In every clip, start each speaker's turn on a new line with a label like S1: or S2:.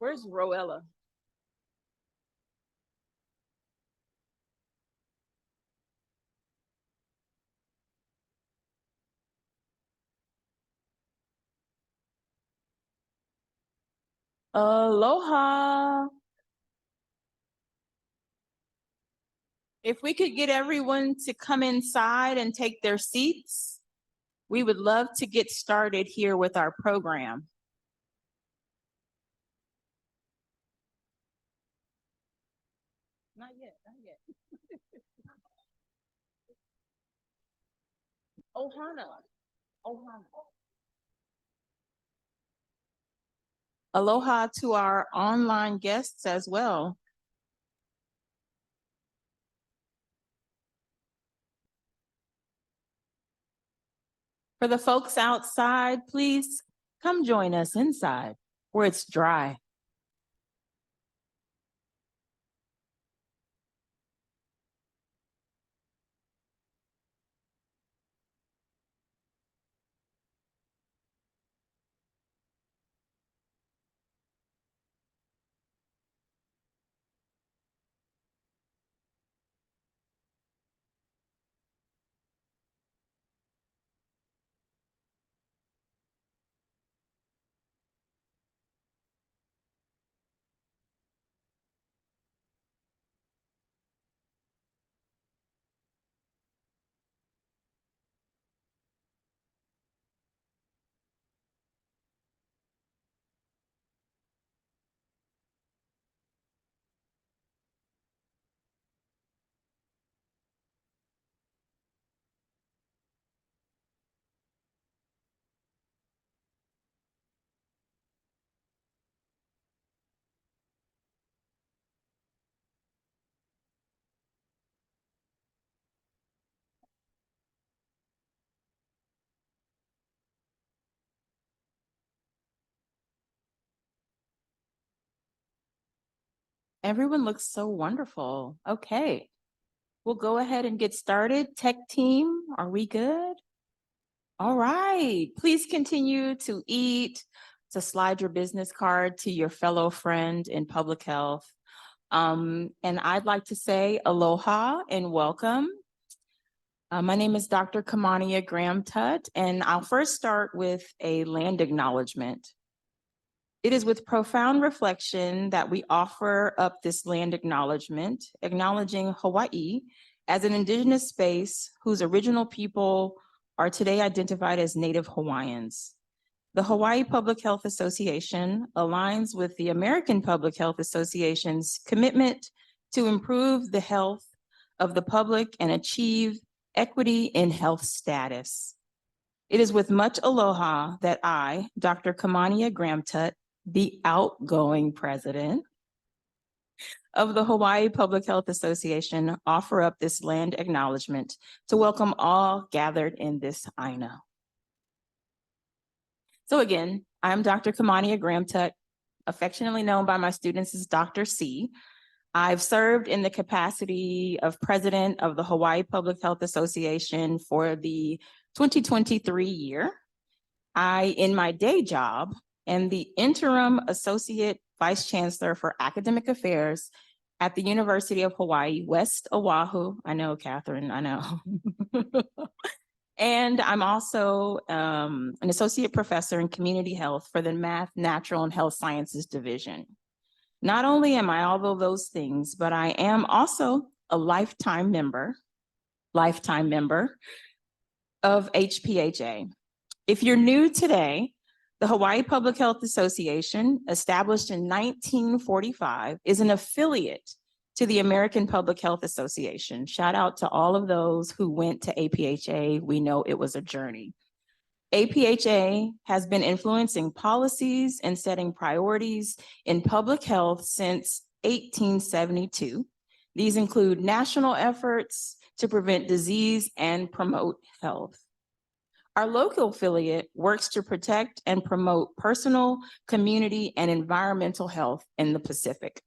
S1: Where's Roella? Aloha. If we could get everyone to come inside and take their seats, we would love to get started here with our program. Not yet, not yet. Ohana. Ohana. Aloha to our online guests as well. For the folks outside, please come join us inside where it's dry. Everyone looks so wonderful. Okay, we'll go ahead and get started. Tech team, are we good? All right, please continue to eat, to slide your business card to your fellow friend in public health. And I'd like to say aloha and welcome. My name is Dr. Kamania Graham-Tutt, and I'll first start with a land acknowledgement. It is with profound reflection that we offer up this land acknowledgement, acknowledging Hawaii as an indigenous space whose original people are today identified as Native Hawaiians. The Hawaii Public Health Association aligns with the American Public Health Association's commitment to improve the health of the public and achieve equity in health status. It is with much aloha that I, Dr. Kamania Graham-Tutt, the outgoing president of the Hawaii Public Health Association, offer up this land acknowledgement to welcome all gathered in this aina. So again, I'm Dr. Kamania Graham-Tutt, affectionately known by my students as Dr. C. I've served in the capacity of president of the Hawaii Public Health Association for the 2023 year. In my day job, am the interim associate vice chancellor for academic affairs at the University of Hawaii, West Oahu. I know, Catherine, I know. And I'm also an associate professor in community health for the Math, Natural, and Health Sciences Division. Not only am I all of those things, but I am also a lifetime member of HPHA. If you're new today, the Hawaii Public Health Association, established in 1945, is an affiliate to the American Public Health Association. Shout out to all of those who went to APHA. We know it was a journey. APHA has been influencing policies and setting priorities in public health since 1872. These include national efforts to prevent disease and promote health. Our local affiliate works to protect and promote personal, community, and environmental health in the Pacific.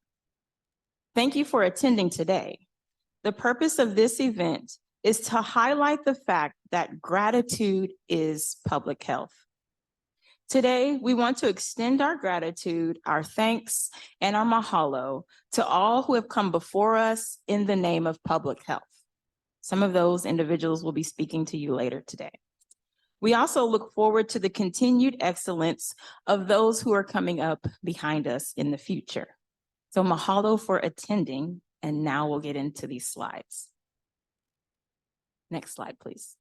S1: Thank you for attending today. The purpose of this event is to highlight the fact that gratitude is public health. Today, we want to extend our gratitude, our thanks, and our mahalo to all who have come before us in the name of public health. Some of those individuals will be speaking to you later today. We also look forward to the continued excellence of those who are coming up behind us in the future. So mahalo for attending, and now we'll get into these slides. Next slide, please.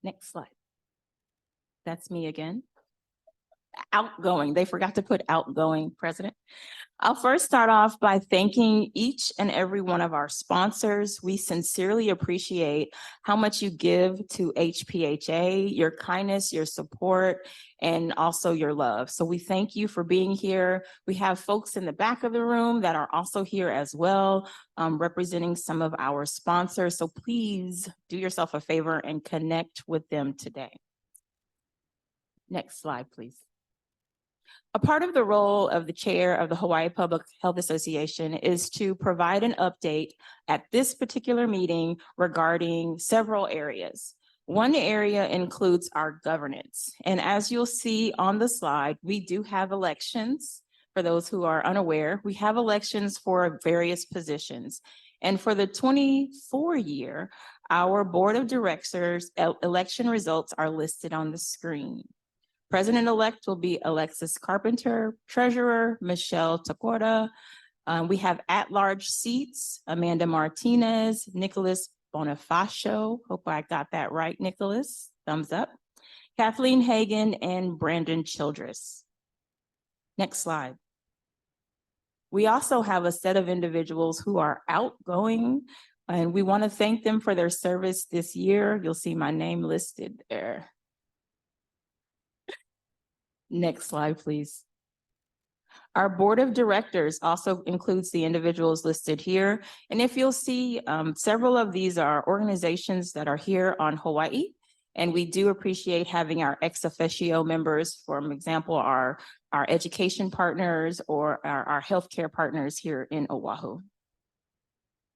S1: Next slide. That's me again. Outgoing, they forgot to put outgoing president. I'll first start off by thanking each and every one of our sponsors. We sincerely appreciate how much you give to HPHA, your kindness, your support, and also your love. So we thank you for being here. We have folks in the back of the room that are also here as well, representing some of our sponsors. So please do yourself a favor and connect with them today. Next slide, please. A part of the role of the chair of the Hawaii Public Health Association is to provide an update at this particular meeting regarding several areas. One area includes our governance. And as you'll see on the slide, we do have elections. For those who are unaware, we have elections for various positions. And for the 24 year, our board of directors election results are listed on the screen. President-elect will be Alexis Carpenter, Treasurer, Michelle Takora. We have at-large seats, Amanda Martinez, Nicholas Bonifacio. Hope I got that right, Nicholas. Thumbs up. Kathleen Hagan and Brandon Childress. Next slide. We also have a set of individuals who are outgoing, and we want to thank them for their service this year. You'll see my name listed there. Next slide, please. Our board of directors also includes the individuals listed here. And if you'll see, several of these are organizations that are here on Hawaii. And we do appreciate having our ex officio members, for example, our education partners or our healthcare partners here in Oahu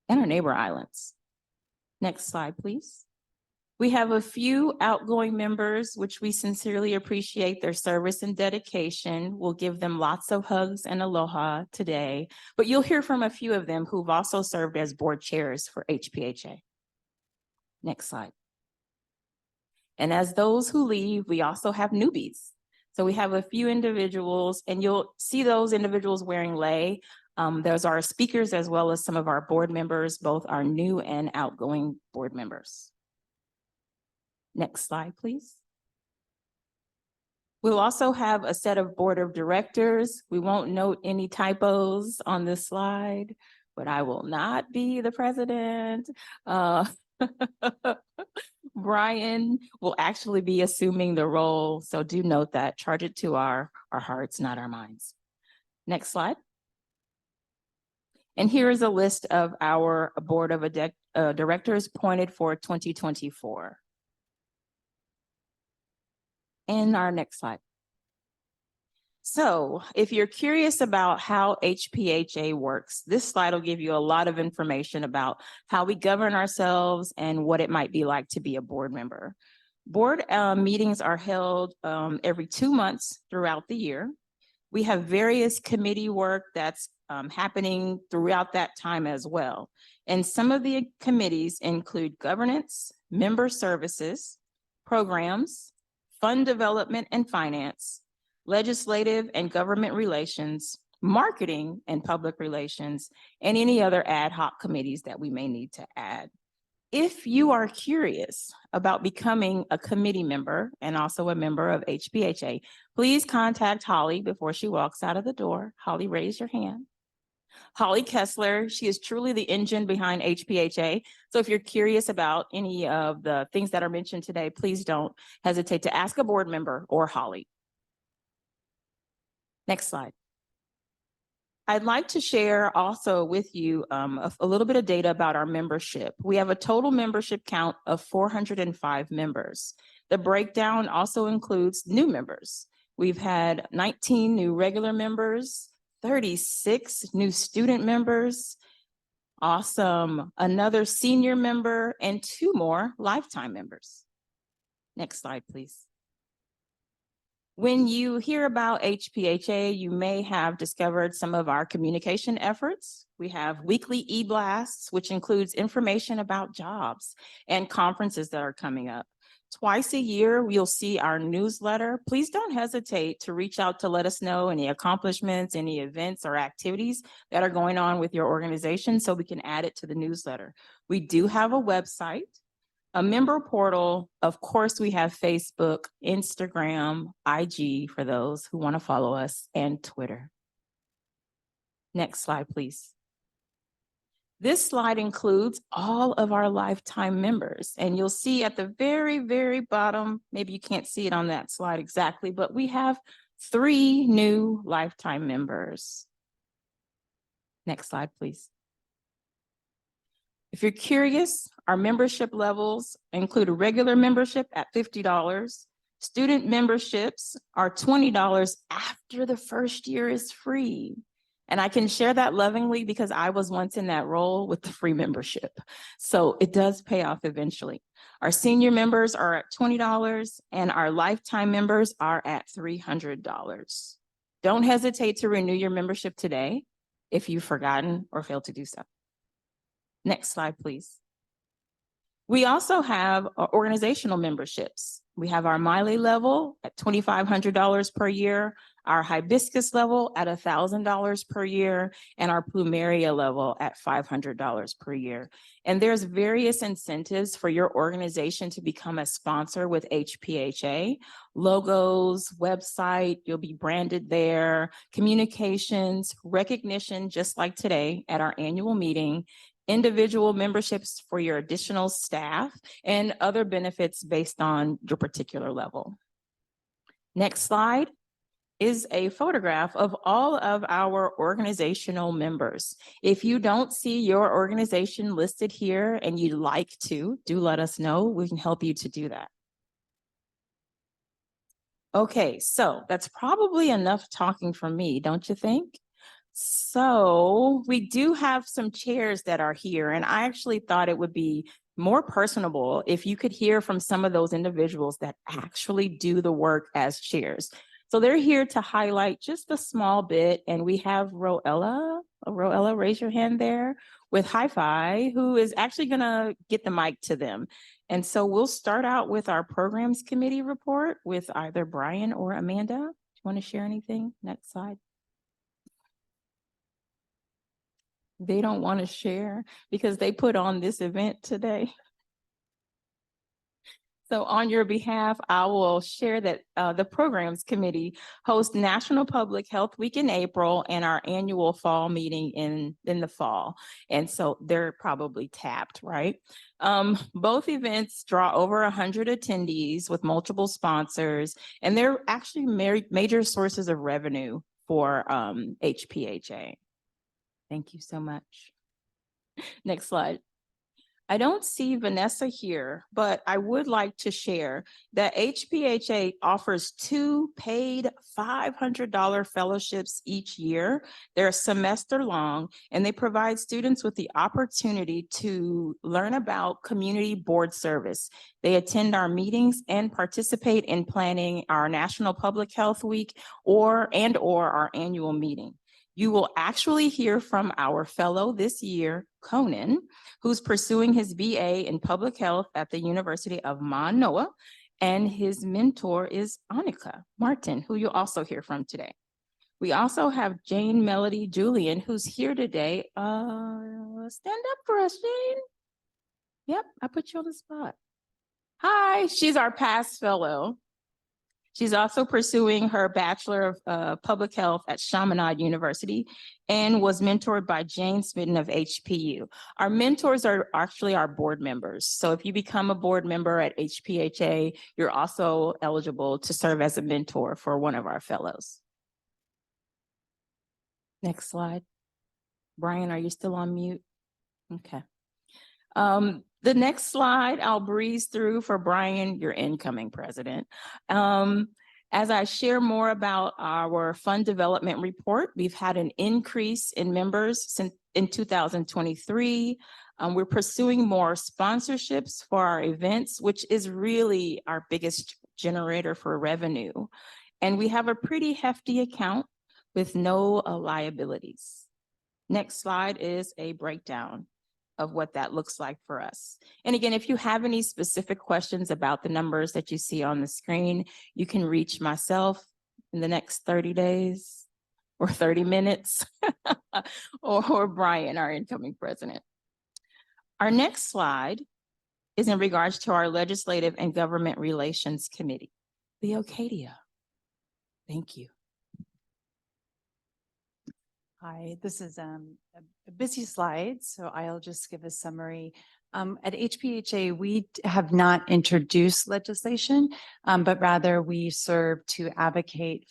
S1: and our neighbor islands. Next slide, please. We have a few outgoing members, which we sincerely appreciate their service and dedication. We'll give them lots of hugs and aloha today, but you'll hear from a few of them who've also served as board chairs for HPHA. Next slide. And as those who leave, we also have newbies. So we have a few individuals, and you'll see those individuals wearing lei. Those are our speakers as well as some of our board members, both our new and outgoing board members. Next slide, please. We'll also have a set of board of directors. We won't note any typos on this slide, but I will not be the president. Brian will actually be assuming the role, so do note that. Charge it to our hearts, not our minds. Next slide. And here is a list of our board of directors appointed for 2024. And our next slide. So if you're curious about how HPHA works, this slide will give you a lot of information about how we govern ourselves and what it might be like to be a board member. Board meetings are held every 2 months throughout the year. We have various committee work that's happening throughout that time as well. And some of the committees include governance, member services, programs, fund development and finance, legislative and government relations, marketing and public relations, and any other ad hoc committees that we may need to add. If you are curious about becoming a committee member and also a member of HPHA, please contact Holly before she walks out of the door. Holly, raise your hand. Holly Kessler, she is truly the engine behind HPHA. So if you're curious about any of the things that are mentioned today, please don't hesitate to ask a board member or Holly. Next slide. I'd like to share also with you a little bit of data about our membership. We have a total membership count of 405 members. The breakdown also includes new members. We've had 19 new regular members, 36 new student members, Awesome. Another senior member and 2 more lifetime members. Next slide, please. When you hear about HPHA, you may have discovered some of our communication efforts. We have weekly e-blasts, which includes information about jobs and conferences that are coming up. Twice a year, you'll see our newsletter. Please don't hesitate to reach out to let us know any accomplishments, any events or activities that are going on with your organization so we can add it to the newsletter. We do have a website, a member portal. Of course, we have Facebook, Instagram, IG for those who want to follow us, and Twitter. Next slide, please. This slide includes all of our lifetime members, and you'll see at the very, very bottom, maybe you can't see it on that slide exactly, but we have 3 new lifetime members. Next slide, please. If you're curious, our membership levels include a regular membership at $50. Student memberships are $20 after the first year is free. And I can share that lovingly because I was once in that role with the free membership. So it does pay off eventually. Our senior members are at $20 and our lifetime members are at $300. Don't hesitate to renew your membership today if you've forgotten or failed to do so. Next slide, please. We also have organizational memberships. We have our Miley level at $2,500 per year, our Hibiscus level at $1,000 per year, and our Plumeria level at $500 per year. And there's various incentives for your organization to become a sponsor with HPHA. Logos, website, you'll be branded there, communications, recognition, just like today at our annual meeting, individual memberships for your additional staff, and other benefits based on your particular level. Next slide is a photograph of all of our organizational members. If you don't see your organization listed here and you'd like to, do let us know. We can help you to do that. Okay, so that's probably enough talking from me, don't you think? So we do have some chairs that are here, and I actually thought it would be more personable if you could hear from some of those individuals that actually do the work as chairs. So they're here to highlight just a small bit, and we have Roella. Roella, raise your hand there, with Hi-Fi, who is actually gonna get the mic to them. And so we'll start out with our programs committee report with either Brian or Amanda. Do you want to share anything? Next slide. They don't want to share because they put on this event today. So on your behalf, I will share that the Programs Committee hosts National Public Health Week in April and our annual fall meeting in the fall. And so they're probably tapped, right? Both events draw over 100 attendees with multiple sponsors, and they're actually major sources of revenue for HPHA. Thank you so much. Next slide. I don't see Vanessa here, but I would like to share that HPHA offers 2 paid $500 fellowships each year. They're semester long, and they provide students with the opportunity to learn about community board service. They attend our meetings and participate in planning our National Public Health Week or our annual meeting. You will actually hear from our fellow this year, Conan, who's pursuing his BA in public health at the University of Manoa, and his mentor is Annika Martin, who you'll also hear from today. We also have Jane Melody Julian, who's here today. Stand up for us, Jane. Yep, I put you on the spot. Hi, she's our past fellow. She's also pursuing her Bachelor of Public Health at Chaminade University and was mentored by Jane Smitten of HPU. Our mentors are actually our board members. So if you become a board member at HPHA, you're also eligible to serve as a mentor for one of our fellows. Next slide. Brian, are you still on mute? Okay. The next slide I'll breeze through for Brian, your incoming president. As I share more about our fund development report, we've had an increase in members since in 2023. We're pursuing more sponsorships for our events, which is really our biggest generator for revenue. And we have a pretty hefty account with no liabilities. Next slide is a breakdown of what that looks like for us. And again, if you have any specific questions about the numbers that you see on the screen, you can reach myself in the next 30 days or 30 minutes or Brian, our incoming president. Our next slide is in regards to our Legislative and Government Relations Committee, the OCADIA. Thank you.
S2: Hi, this is a busy slide, so I'll just give a summary. At HPHA, we have not introduced legislation, but rather we serve to advocate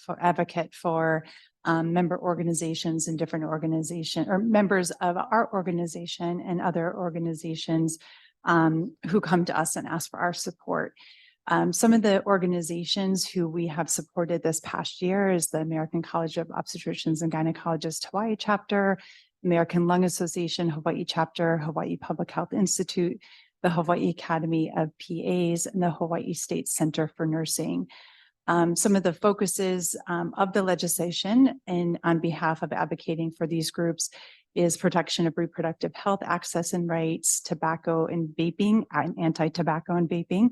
S2: for member organizations and different organizations or members of our organization and other organizations who come to us and ask for our support. Some of the organizations who we have supported this past year is the American College of Obstetricians and Gynecologists Hawaii chapter, American Lung Association Hawaii chapter, Hawaii Public Health Institute, the Hawaii Academy of PAs, and the Hawaii State Center for Nursing. Some of the focuses of the legislation and on behalf of advocating for these groups is protection of reproductive health access and rights, tobacco and vaping, and anti-tobacco and vaping,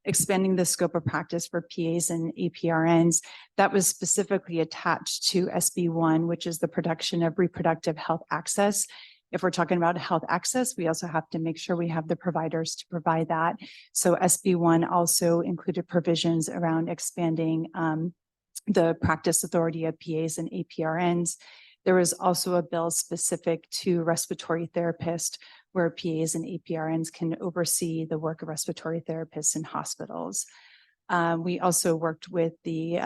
S2: expanding the scope of practice for PAs and APRNs. That was specifically attached to SB1, which is the protection of reproductive health access. If we're talking about health access, we also have to make sure we have the providers to provide that. So SB1 also included provisions around expanding the practice authority of PAs and APRNs. There was also a bill specific to respiratory therapists, where PAs and APRNs can oversee the work of respiratory therapists in hospitals. We also worked with the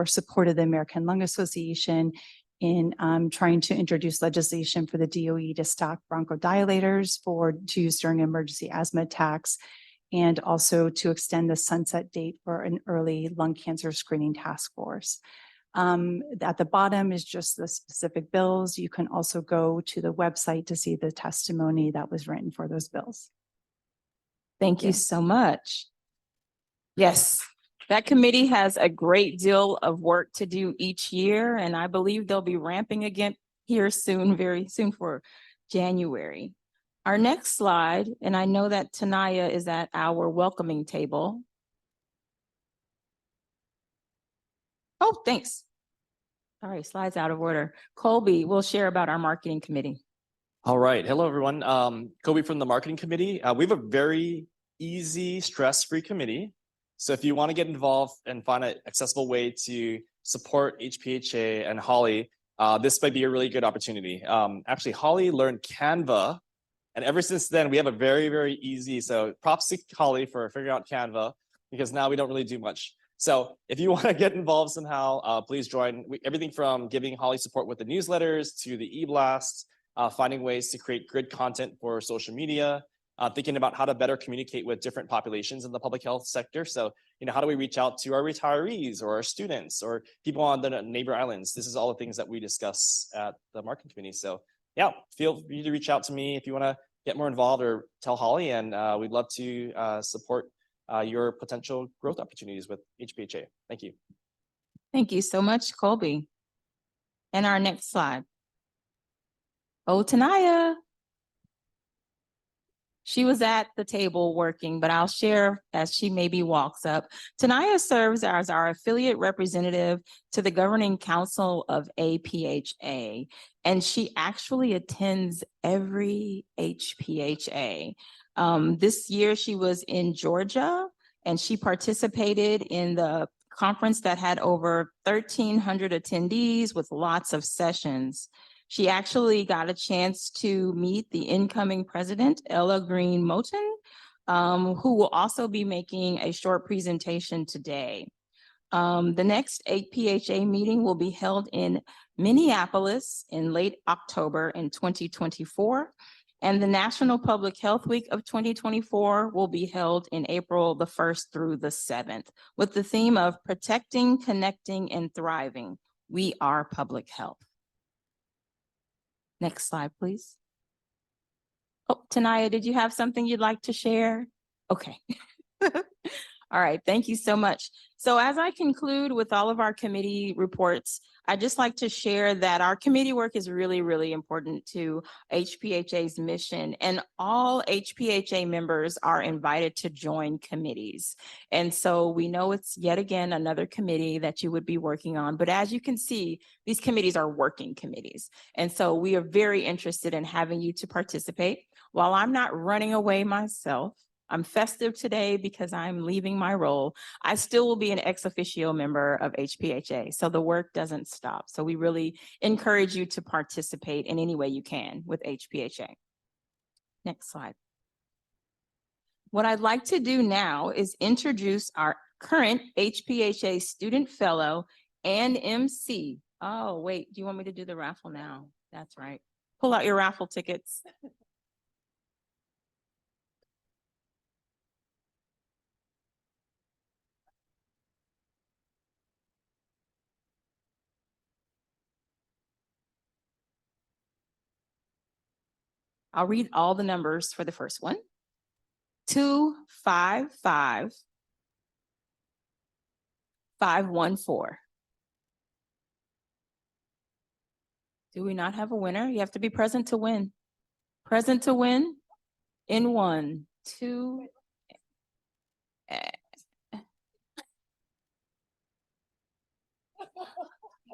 S2: supported the American Lung Association in trying to introduce legislation for the DOE to stock bronchodilators to use during emergency asthma attacks, and also to extend the sunset date for an early lung cancer screening task force. At the bottom is just the specific bills. You can also go to the website to see the testimony that was written for those bills.
S1: Thank you so much. Yes, that committee has a great deal of work to do each year, and I believe they'll be ramping again here soon, very soon for January. Our next slide, and I know that Tanaya is at our welcoming table. Oh, thanks. All right, slides out of order. Colby will share about our marketing committee.
S3: All right. Hello, everyone. Colby from the marketing committee. We have a very easy, stress-free committee. So if you want to get involved and find an accessible way to support HPHA and Holly, this might be a really good opportunity. Actually, Holly learned Canva, and ever since then, we have a very, very easy. So props to Holly for figuring out Canva, because now we don't really do much. So if you want to get involved somehow, please join. Everything from giving Holly support with the newsletters to the e-blasts, finding ways to create good content for social media, thinking about how to better communicate with different populations in the public health sector. So, how do we reach out to our retirees or our students or people on the neighbor islands? This is all the things that we discuss at the marketing committee. So yeah, feel free to reach out to me if you want to get more involved, or tell Holly, and we'd love to support your potential growth opportunities with HPHA. Thank you.
S1: Thank you so much, Colby. And our next slide. Oh, Tanaya. She was at the table working, but I'll share as she maybe walks up. Tanaya serves as our affiliate representative to the Governing Council of APHA, and she actually attends every HPHA. This year she was in Georgia, and she participated in the conference that had over 1,300 attendees with lots of sessions. She actually got a chance to meet the incoming president, Ella Green Moten, who will also be making a short presentation today. The next APHA meeting will be held in Minneapolis in late October in 2024. And the National Public Health Week of 2024 will be held in April the 1st through the 7th with the theme of Protecting, Connecting, and Thriving. We are public health. Next slide, please. Oh, Tanaya, did you have something you'd like to share? Okay. All right, thank you so much. So as I conclude with all of our committee reports, I'd just like to share that our committee work is really, really important to HPHA's mission, and all HPHA members are invited to join committees. And so we know it's yet again another committee that you would be working on, but as you can see, these committees are working committees. And so we are very interested in having you to participate. While I'm not running away myself, I'm festive today because I'm leaving my role. I still will be an ex officio member of HPHA, so the work doesn't stop. So we really encourage you to participate in any way you can with HPHA. Next slide. What I'd like to do now is introduce our current HPHA student fellow and MC. Oh, wait, do you want me to do the raffle now? That's right. Pull out your raffle tickets. I'll read all the numbers for the first one. 255 514. Do we not have a winner? You have to be present to win. Present to win in 1, 2.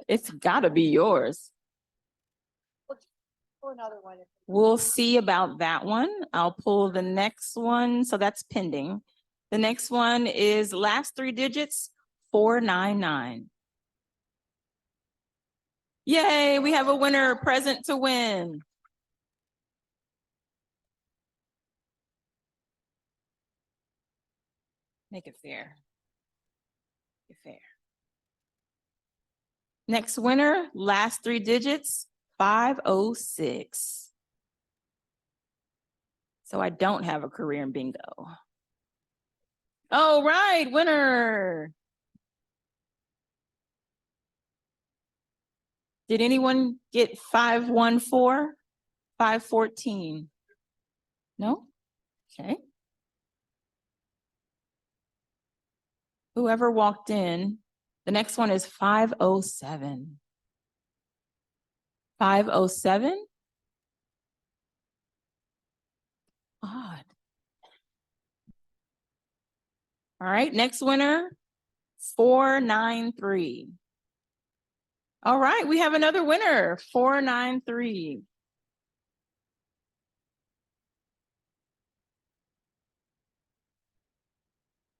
S1: It's gotta be yours.
S2: Another one.
S1: We'll see about that one. I'll pull the next one. So that's pending. The next one is last 3 digits, 499. Yay, we have a winner present to win. Make it fair. Make it fair. Next winner, last 3 digits, 506. So I don't have a career in bingo. All right, winner. Did anyone get 514, 514? No? Okay. Whoever walked in, the next one is 507. 507? Odd. All right, next winner, 493. All right, we have another winner, 493.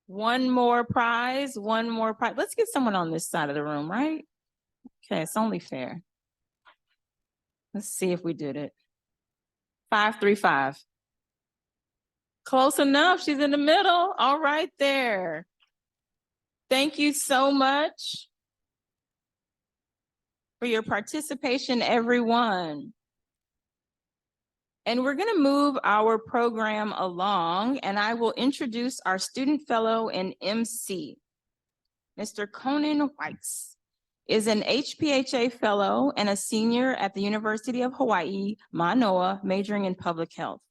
S1: One more prize, one more prize. Let's get someone on this side of the room, right? Okay, it's only fair. Let's see if we did it. 535. Close enough, she's in the middle. All right there. Thank you so much for your participation, everyone. And we're going to move our program along, and I will introduce our student fellow and MC. Mr. Conan Weiss is an HPHA fellow and a senior at the University of Hawaii, Manoa, majoring in public health.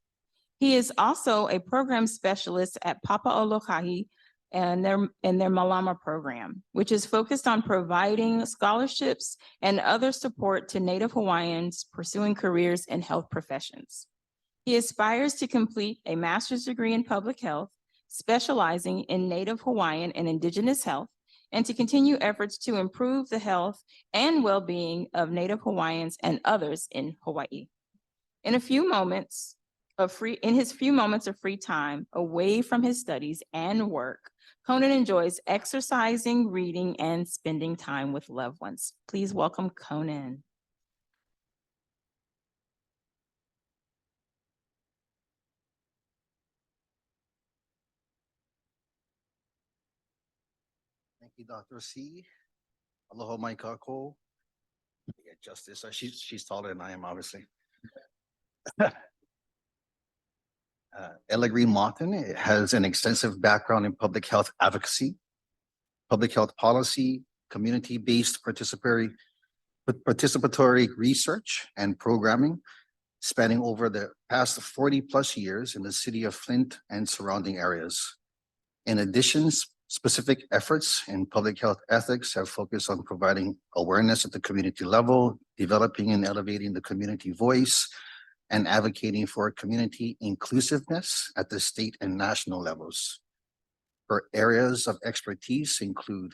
S1: He is also a program specialist at Papa'olokahi and their Malama program, which is focused on providing scholarships and other support to Native Hawaiians pursuing careers in health professions. He aspires to complete a master's degree in public health, specializing in Native Hawaiian and Indigenous health, and to continue efforts to improve the health and well-being of Native Hawaiians and others in Hawaii. In his few moments of free time away from his studies and work, Conan enjoys exercising, reading, and spending time with loved ones. Please welcome Conan.
S4: Thank you, Dr. C. Aloha mai kako. Yeah, Justice. She's taller than I am, obviously. Ella Green Martin has an extensive background in public health advocacy, public health policy, community-based participatory with participatory research and programming spanning over the past 40+ years in the city of Flint and surrounding areas. In addition, specific efforts in public health ethics have focused on providing awareness at the community level, developing and elevating the community voice, and advocating for community inclusiveness at the state and national levels. Her areas of expertise include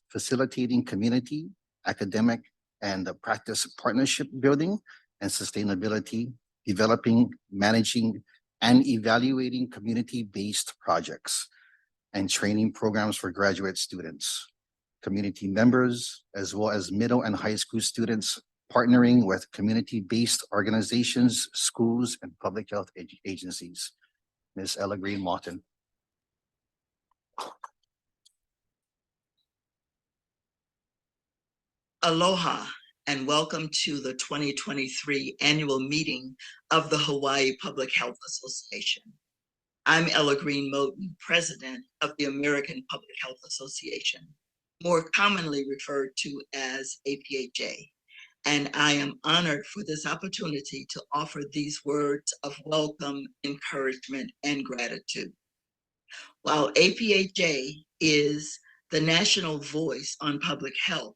S4: facilitating community, academic, and practice partnership building and sustainability, developing, managing, and evaluating community-based projects, and training programs for graduate students, community members, as well as middle and high school students, partnering with community-based organizations, schools, and public health agencies. Ms. Ella Green Martin.
S5: Aloha and welcome to the 2023 annual meeting of the Hawaii Public Health Association. I'm Ella Green Moten, president of the American Public Health Association, more commonly referred to as APHA, and I am honored for this opportunity to offer these words of welcome, encouragement, and gratitude. While APHA is the national voice on public health,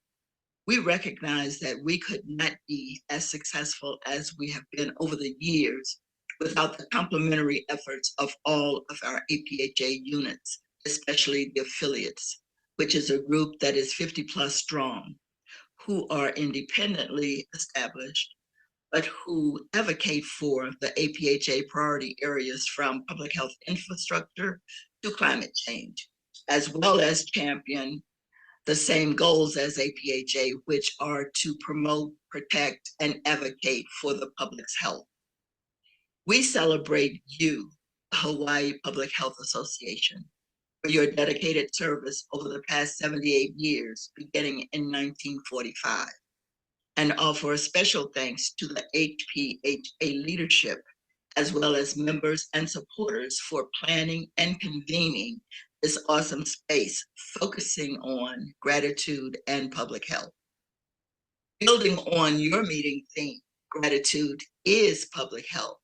S5: we recognize that we could not be as successful as we have been over the years without the complementary efforts of all of our APHA units, especially the affiliates, which is a group that is 50+ strong, who are independently established, but who advocate for the APHA priority areas from public health infrastructure to climate change, as well as champion the same goals as APHA, which are to promote, protect, and advocate for the public's health. We celebrate you, the Hawaii Public Health Association, for your dedicated service over the past 78 years, beginning in 1945, and offer a special thanks to the HPHA leadership, as well as members and supporters for planning and convening this awesome space, focusing on gratitude and public health. Building on your meeting theme, gratitude is public health,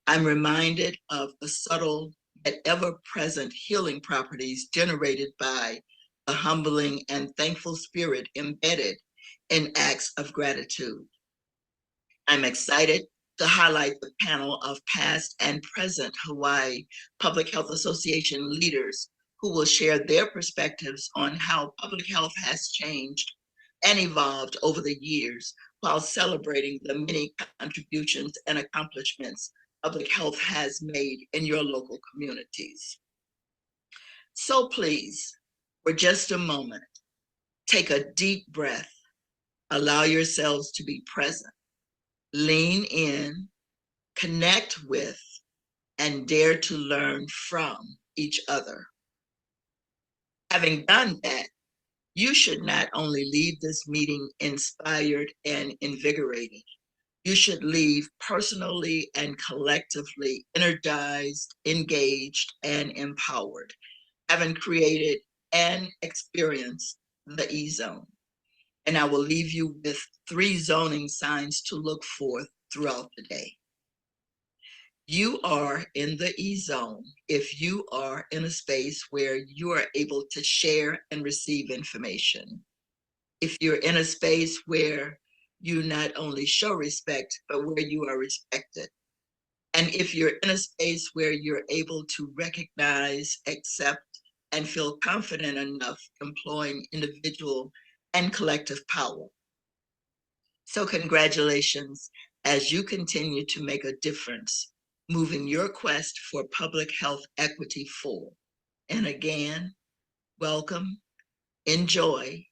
S5: I'm reminded of the subtle yet ever-present healing properties generated by the humbling and thankful spirit embedded in acts of gratitude. I'm excited to highlight the panel of past and present Hawaii Public Health Association leaders who will share their perspectives on how public health has changed and evolved over the years while celebrating the many contributions and accomplishments public health has made in your local communities. So please, for just a moment, take a deep breath, allow yourselves to be present, lean in, connect with, and dare to learn from each other. Having done that, you should not only leave this meeting inspired and invigorated, you should leave personally and collectively energized, engaged, and empowered, having created and experienced the E-Zone. And I will leave you with 3 zoning signs to look for throughout the day. You are in the E-Zone if you are in a space where you are able to share and receive information. If you're in a space where you not only show respect, but where you are respected. And if you're in a space where you're able to recognize, accept, and feel confident enough employing individual and collective power. So congratulations as you continue to make a difference, moving your quest for public health equity forward. And again, welcome, enjoy,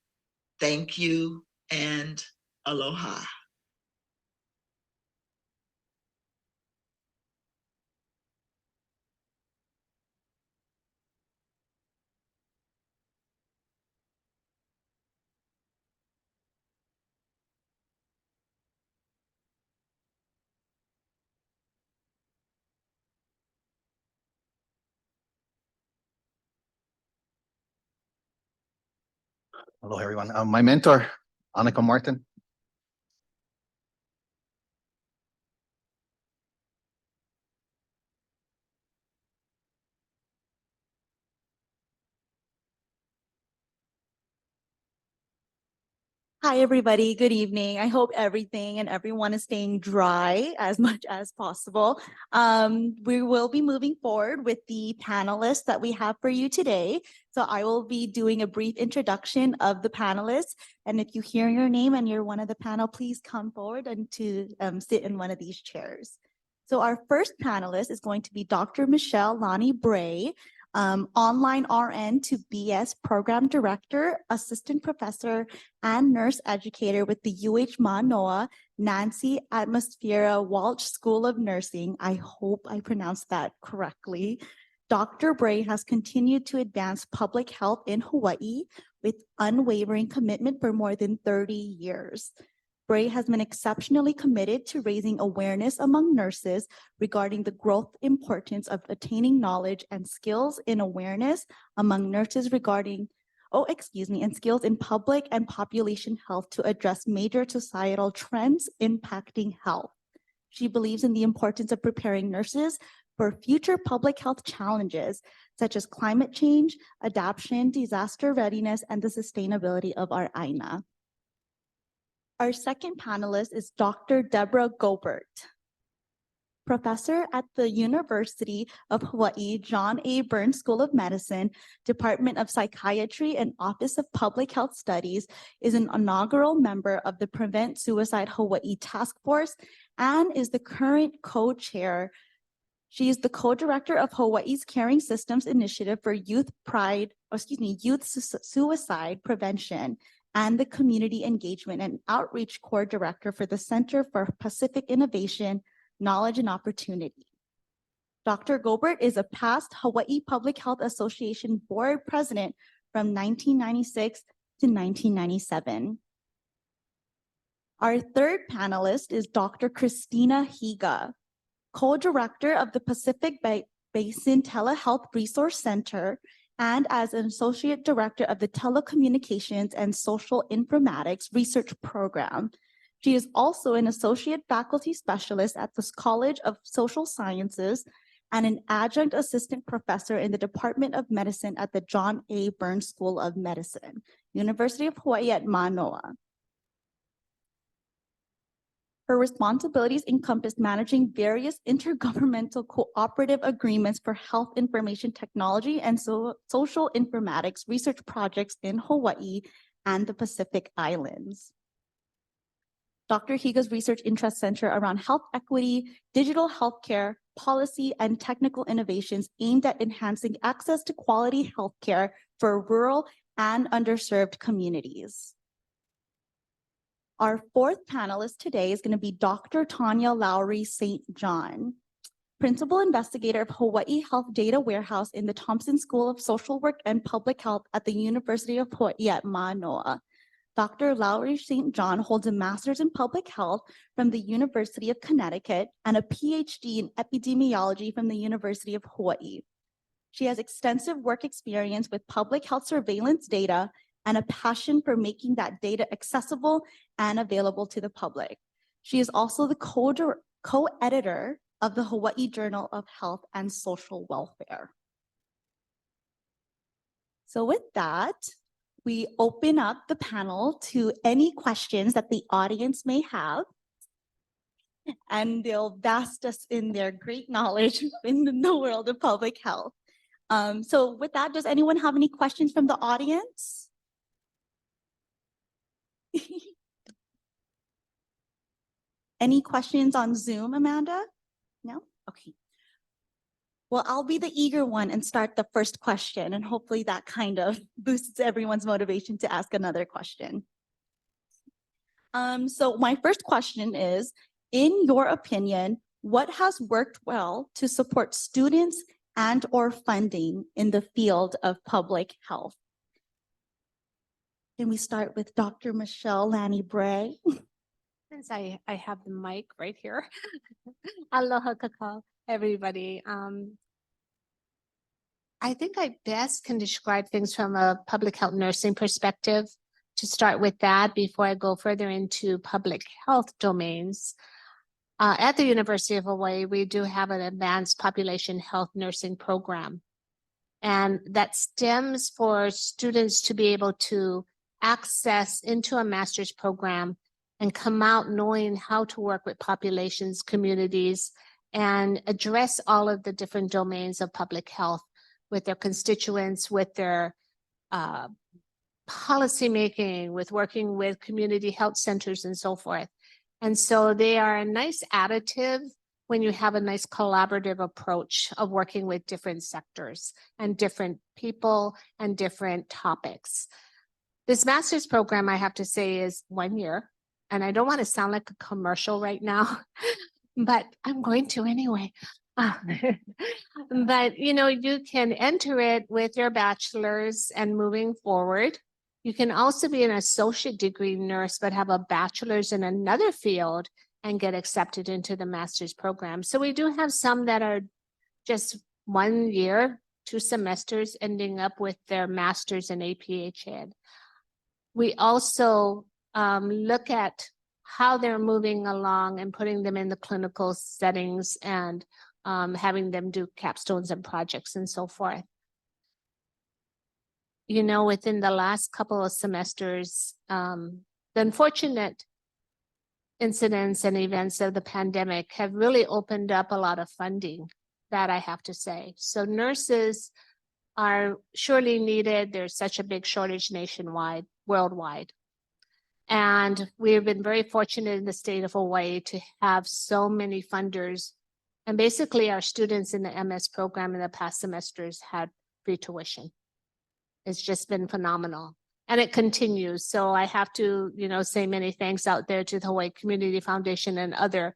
S5: thank you, and aloha.
S4: Hello, everyone. My mentor, Annika Martin.
S6: Hi, everybody. Good evening. I hope everything and everyone is staying dry as much as possible. We will be moving forward with the panelists that we have for you today. So I will be doing a brief introduction of the panelists. And if you hear your name and you're one of the panel, please come forward and to sit in one of these chairs. So our first panelist is going to be Dr. Michelle Lonnie Bray, online RN to BS Program Director, Assistant Professor, and Nurse Educator with the UH Manoa Nancy Atmosfera Walsh School of Nursing. I hope I pronounced that correctly. Dr. Bray has continued to advance public health in Hawaii with unwavering commitment for more than 30 years. Bray has been exceptionally committed to raising awareness among nurses regarding the growth importance of attaining knowledge and skills in awareness among nurses regarding, and skills in public and population health to address major societal trends impacting health. She believes in the importance of preparing nurses for future public health challenges, such as climate change, adaptation, disaster readiness, and the sustainability of our AINA. Our second panelist is Dr. Deborah Gobert, professor at the University of Hawaii John A. Burns School of Medicine, Department of Psychiatry and Office of Public Health Studies, is an inaugural member of the Prevent Suicide Hawaii Task Force and is the current co-chair. She is the co-director of Hawaii's Caring Systems Initiative for Youth Suicide Prevention, and the Community Engagement and Outreach Core Director for the Center for Pacific Innovation, Knowledge and Opportunity. Dr. Gobert is a past Hawaii Public Health Association Board President from 1996 to 1997. Our third panelist is Dr. Christina Higa, co-director of the Pacific Basin Telehealth Resource Center and as an associate director of the Telecommunications and Social Informatics Research Program. She is also an associate faculty specialist at the College of Social Sciences and an adjunct assistant professor in the Department of Medicine at the John A. Burns School of Medicine, University of Hawaii at Manoa. Her responsibilities encompass managing various intergovernmental cooperative agreements for health information technology and social informatics research projects in Hawaii and the Pacific Islands. Dr. Higa's research interests center around health equity, digital healthcare, policy, and technical innovations aimed at enhancing access to quality healthcare for rural and underserved communities. Our fourth panelist today is going to be Dr. Tanya Lowry St. John, Principal Investigator of Hawaii Health Data Warehouse in the Thompson School of Social Work and Public Health at the University of Hawaii at Manoa. Dr. Lowry St. John holds a master's in public health from the University of Connecticut and a PhD in epidemiology from the University of Hawaii. She has extensive work experience with public health surveillance data and a passion for making that data accessible and available to the public. She is also the co-editor of the Hawaii Journal of Health and Social Welfare. So with that, we open up the panel to any questions that the audience may have. And they'll vast us in their great knowledge in the world of public health. So with that, does anyone have any questions from the audience? Any questions on Zoom, Amanda? No? Okay. Well, I'll be the eager one and start the first question, and hopefully that kind of boosts everyone's motivation to ask another question. So my first question is, in your opinion, what has worked well to support students and or funding in the field of public health? Can we start with Dr. Michelle Lannie Bray?
S7: Since I have the mic right here. Aloha kakao, everybody. I think I best can describe things from a public health nursing perspective. To start with that before I go further into public health domains. At the University of Hawaii, we do have an advanced population health nursing program. And that stems for students to be able to access into a master's program and come out knowing how to work with populations, communities, and address all of the different domains of public health with their constituents, with their policymaking, with working with community health centers and so forth. And so they are a nice additive when you have a nice collaborative approach of working with different sectors and different people and different topics. This master's program, I have to say, is 1 year. And I don't want to sound like a commercial right now, but I'm going to anyway. But you can enter it with your bachelor's and moving forward. You can also be an associate degree nurse, but have a bachelor's in another field and get accepted into the master's program. So we do have some that are just 1 year, 2 semesters, ending up with their master's in APH Ed. We also look at how they're moving along and putting them in the clinical settings and having them do capstones and projects and so forth. Within the last couple of semesters, the unfortunate incidents and events of the pandemic have really opened up a lot of funding, that I have to say. So nurses are surely needed. There's such a big shortage nationwide, worldwide. And we've been very fortunate in the state of Hawaii to have so many funders. And basically our students in the MS program in the past semesters had free tuition. It's just been phenomenal. And it continues. So I have to, say many thanks out there to the Hawaii Community Foundation and other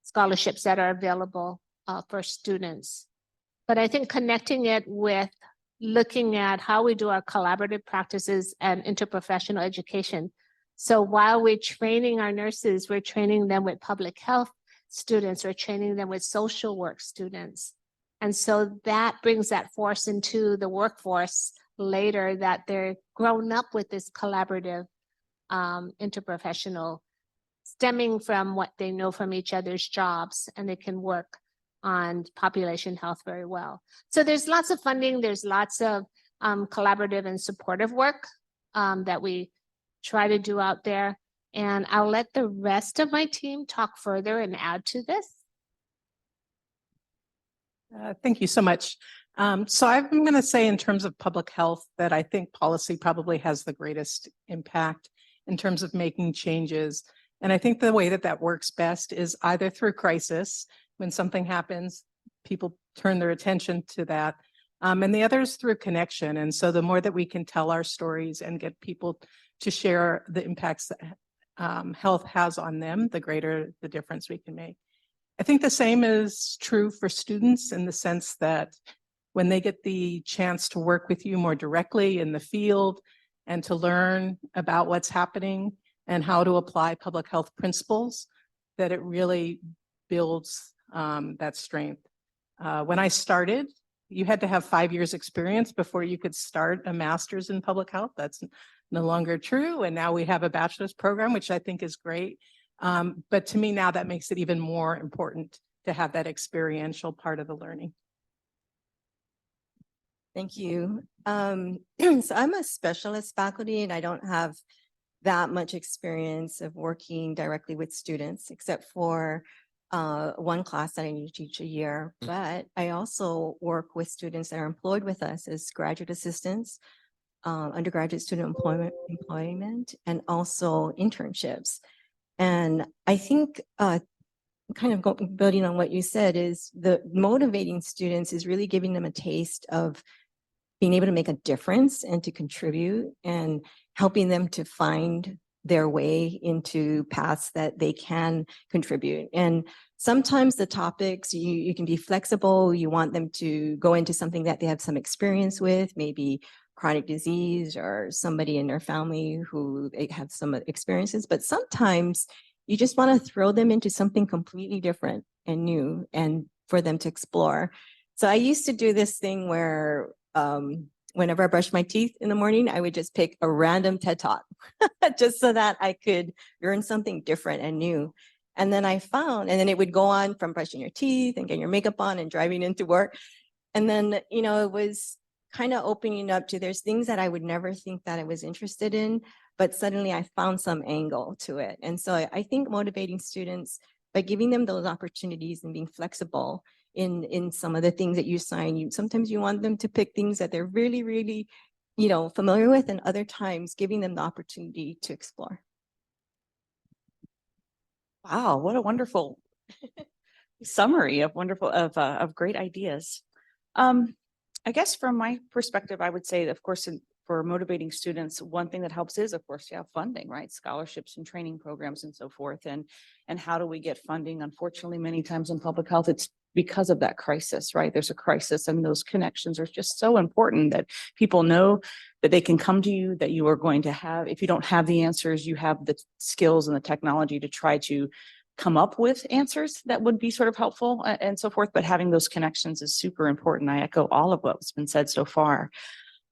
S7: scholarships that are available for students. But I think connecting it with looking at how we do our collaborative practices and interprofessional education. So while we're training our nurses, we're training them with public health students, we're training them with social work students. And so that brings that force into the workforce later, that they're grown up with this collaborative interprofessional, stemming from what they know from each other's jobs, and they can work on population health very well. So there's lots of funding, there's lots of collaborative and supportive work that we try to do out there. And I'll let the rest of my team talk further and add to this.
S8: Thank you so much. So I'm going to say in terms of public health that I think policy probably has the greatest impact in terms of making changes. And I think the way that works best is either through crisis. When something happens, people turn their attention to that. And the other is through connection. And so the more that we can tell our stories and get people to share the impacts that health has on them, the greater the difference we can make. I think the same is true for students in the sense that when they get the chance to work with you more directly in the field and to learn about what's happening and how to apply public health principles, that it really builds that strength. When I started, you had to have 5 years experience before you could start a master's in public health. That's no longer true. And now we have a bachelor's program, which I think is great. But to me now that makes it even more important to have that experiential part of the learning.
S9: Thank you. So I'm a specialist faculty and I don't have that much experience of working directly with students, except for one class that I need to teach a year. But I also work with students that are employed with us as graduate assistants, undergraduate student employment, and also internships. And I think kind of building on what you said is the motivating students is really giving them a taste of being able to make a difference and to contribute and helping them to find their way into paths that they can contribute. And sometimes the topics, you can be flexible. You want them to go into something that they have some experience with, maybe chronic disease or somebody in their family who they have some experiences. But sometimes you just want to throw them into something completely different and new and for them to explore. So I used to do this thing where whenever I brush my teeth in the morning, I would just pick a random TED Talk just so that I could learn something different and new. And then and then it would go on from brushing your teeth and getting your makeup on and driving into work. And then, it was kind of opening up to there's things that I would never think that I was interested in, but suddenly I found some angle to it. And so I think motivating students by giving them those opportunities and being flexible in some of the things that you sign, sometimes you want them to pick things that they're really, really, familiar with, and other times giving them the opportunity to explore.
S1: Wow, what a wonderful summary of great ideas. I guess from my perspective, I would say that, of course, for motivating students, one thing that helps is, of course, you have funding, right? Scholarships and training programs and so forth. And how do we get funding? Unfortunately, many times in public health, it's because of that crisis, right? There's a crisis, and those connections are just so important that people know that they can come to you, that you are going to have, if you don't have the answers, you have the skills and the technology to try to come up with answers that would be sort of helpful and so forth. But having those connections is super important. I echo all of what's been said so far.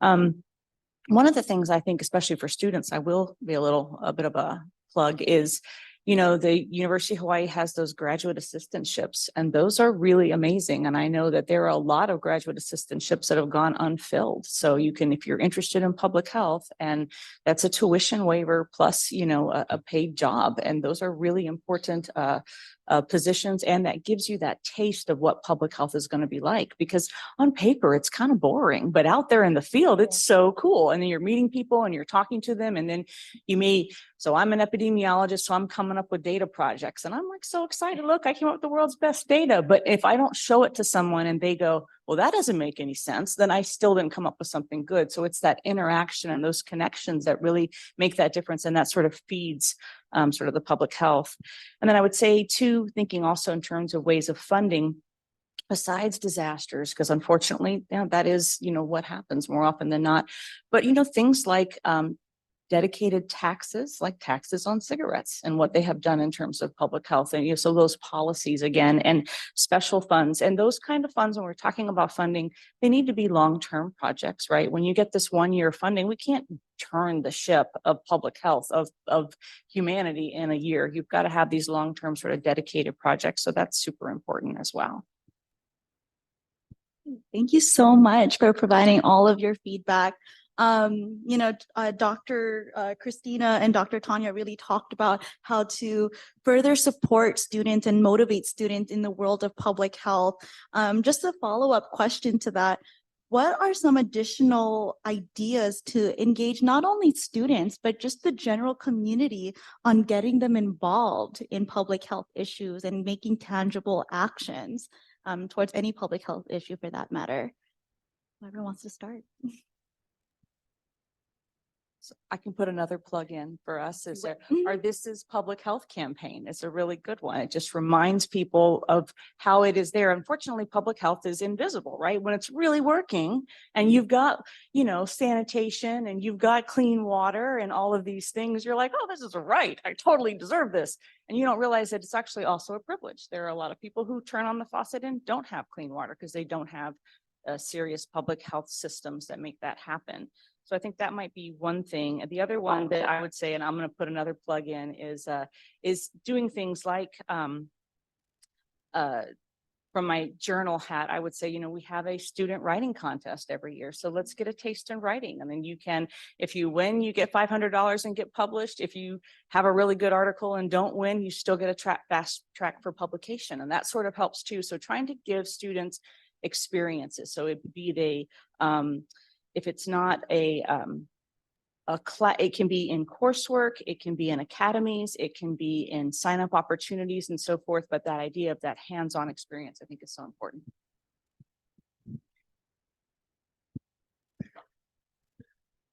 S1: One of the things I think, especially for students, I will be a bit of a plug is, the University of Hawaii has those graduate assistantships, and those are really amazing. And I know that there are a lot of graduate assistantships that have gone unfilled. So you can, if you're interested in public health, and that's a tuition waiver plus, a paid job. And those are really important positions. And that gives you that taste of what public health is going to be like, because on paper, it's kind of boring, but out there in the field, it's so cool. And then you're meeting people and you're talking to them, and then so I'm an epidemiologist, so I'm coming up with data projects, and I'm like so excited. Look, I came up with the world's best data. But if I don't show it to someone and they go, well, that doesn't make any sense, then I still didn't come up with something good. So it's that interaction and those connections that really make that difference. And that sort of feeds sort of the public health. And then I would say too, thinking also in terms of ways of funding besides disasters, because unfortunately, that is, what happens more often than not. But, things like dedicated taxes, like taxes on cigarettes, and what they have done in terms of public health. And so those policies again, and special funds, and those kind of funds, when we're talking about funding, they need to be long-term projects, right? When you get this 1-year funding, we can't turn the ship of public health, of humanity in a year. You've got to have these long-term sort of dedicated projects. So that's super important as well.
S6: Thank you so much for providing all of your feedback. Dr. Christina and Dr. Tanya really talked about how to further support students and motivate students in the world of public health. Just a follow-up question to that, what are some additional ideas to engage not only students, but just the general community on getting them involved in public health issues and making tangible actions towards any public health issue for that matter? Whoever wants to start.
S1: So I can put another plug in for us. This is public health campaign. It's a really good one. It just reminds people of how it is there. Unfortunately, public health is invisible, right? When it's really working and you've got, sanitation and you've got clean water and all of these things, you're like, oh, this is a right. I totally deserve this. And you don't realize that it's actually also a privilege. There are a lot of people who turn on the faucet and don't have clean water because they don't have serious public health systems that make that happen. So I think that might be one thing. The other one that I would say, and I'm going to put another plug in, is doing things like from my journal hat, I would say, we have a student writing contest every year. So let's get a taste in writing. I mean, you can, if you win, you get $500 and get published. If you have a really good article and don't win, you still get a fast track for publication. And that sort of helps too. So trying to give students experiences. So it be if it's not it can be in coursework, it can be in academies, it can be in sign-up opportunities and so forth. But that idea of that hands-on experience, I think, is so important.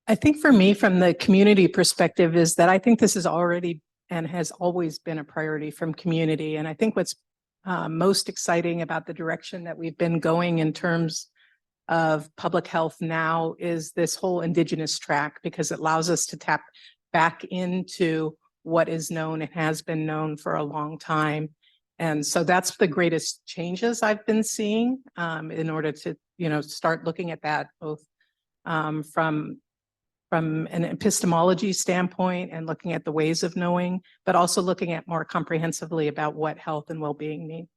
S8: I think for me, from the community perspective, is that I think this is already and has always been a priority from community. And I think what's most exciting about the direction that we've been going in terms of public health now is this whole Indigenous track, because it allows us to tap back into what is known and has been known for a long time. And so that's the greatest changes I've been seeing in order to, start looking at that both from an epistemology standpoint and looking at the ways of knowing, but also looking at more comprehensively about what health and well-being mean.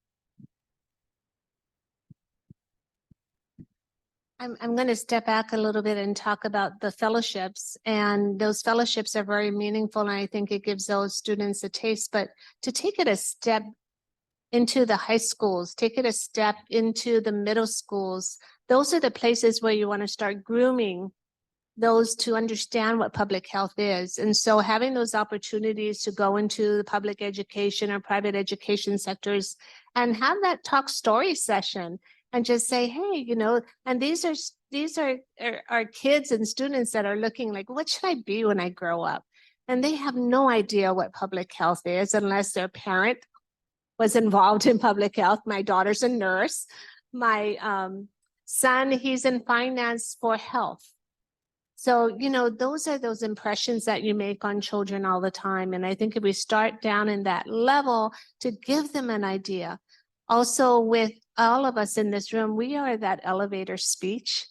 S7: I'm going to step back a little bit and talk about the fellowships. And those fellowships are very meaningful. And I think it gives those students a taste, but to take it a step into the high schools, take it a step into the middle schools, those are the places where you want to start grooming those to understand what public health is. And so having those opportunities to go into the public education or private education sectors and have that talk story session and just say, hey, you know, and these are kids and students that are looking like, what should I be when I grow up? And they have no idea what public health is unless their parent was involved in public health. My daughter's a nurse. My son, he's in finance for health. So, you know, those are those impressions that you make on children all the time. And I think if we start down in that level to give them an idea, also with all of us in this room, we are that elevator speech,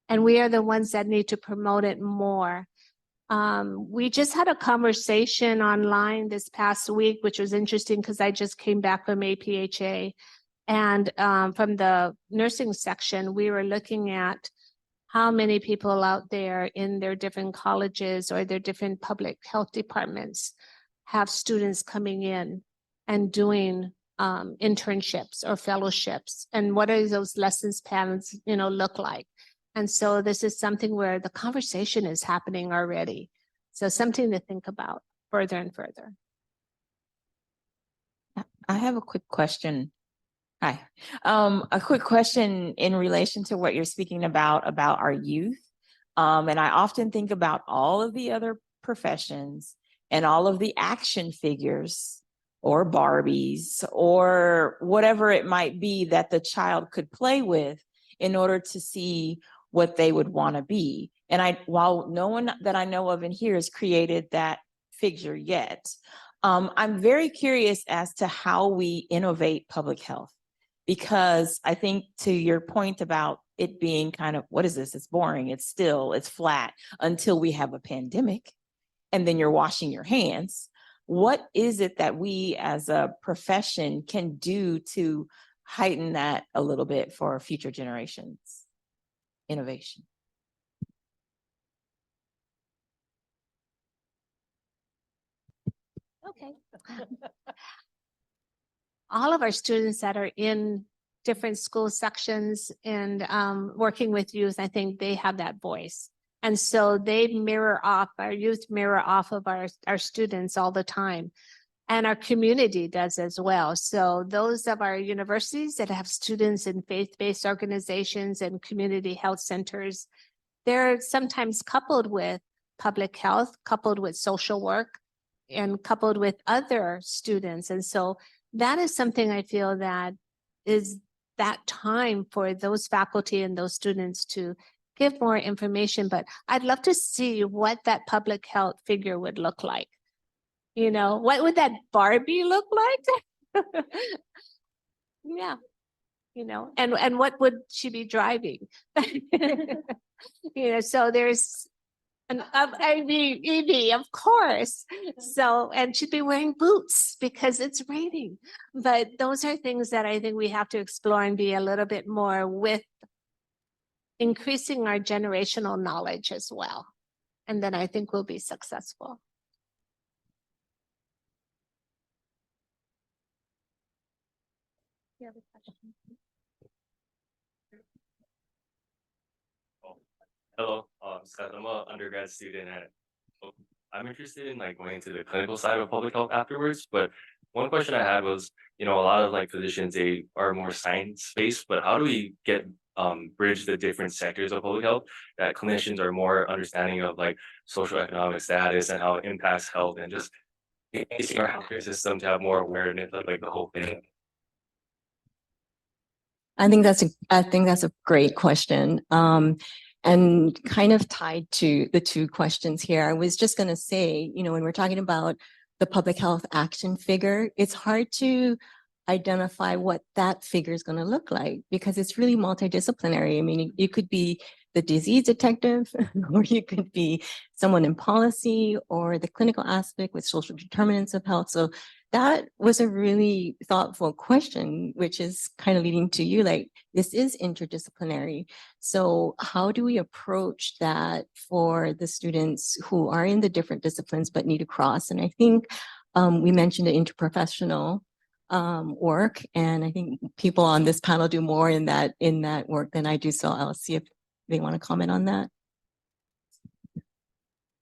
S7: and we are the ones that need to promote it more. We just had a conversation online this past week, which was interesting because I just came back from APHA. And from the nursing section, we were looking at how many people out there in their different colleges or their different public health departments have students coming in and doing internships or fellowships, and what are those lessons plans, you know, look like. And so this is something where the conversation is happening already. So something to think about further and further.
S1: I have a quick question. Hi. A quick question in relation to what you're speaking about our youth. And I often think about all of the other professions and all of the action figures or Barbies or whatever it might be that the child could play with in order to see what they would want to be. And while no one that I know of in here has created that figure yet, I'm very curious as to how we innovate public health. Because I think to your point about it being kind of, what is this? It's boring, it's still, it's flat until we have a pandemic and then you're washing your hands. What is it that we as a profession can do to heighten that a little bit for future generations? Innovation.
S7: Okay. All of our students that are in different school sections and working with youth, I think they have that voice. And so they mirror off, our youth mirror off of our students all the time. And our community does as well. So those of our universities that have students in faith-based organizations and community health centers, they're sometimes coupled with public health, coupled with social work, and coupled with other students. And so that is something I feel that is that time for those faculty and those students to give more information. But I'd love to see what that public health figure would look like. You know, what would that Barbie look like? Yeah, you know, and what would she be driving? You know, so there's an EV, of course. So, and she'd be wearing boots because it's raining. But those are things that I think we have to explore and be a little bit more with increasing our generational knowledge as well. And then I think we'll be successful. You have a question?
S10: Hello, Seth. I'm an undergrad student I'm interested in like going to the clinical side of public health afterwards, but one question I had was, you know, a lot of like physicians, they are more science-based, but how do we get bridge the different sectors of public health that clinicians are more understanding of like social economic status and how it impacts health and just increasing our healthcare system to have more awareness of like the whole thing?
S9: I think that's a great question. And kind of tied to the two questions here, I was just going to say, you know, when we're talking about the public health action figure, it's hard to identify what that figure is going to look like because it's really multidisciplinary. I mean, you could be the disease detective, or you could be someone in policy or the clinical aspect with social determinants of health. So that was a really thoughtful question, which is kind of leading to you, like, this is interdisciplinary. So how do we approach that for the students who are in the different disciplines but need to cross? And I think we mentioned the interprofessional work, and I think people on this panel do more in that work than I do. So I'll see if they want to comment on that.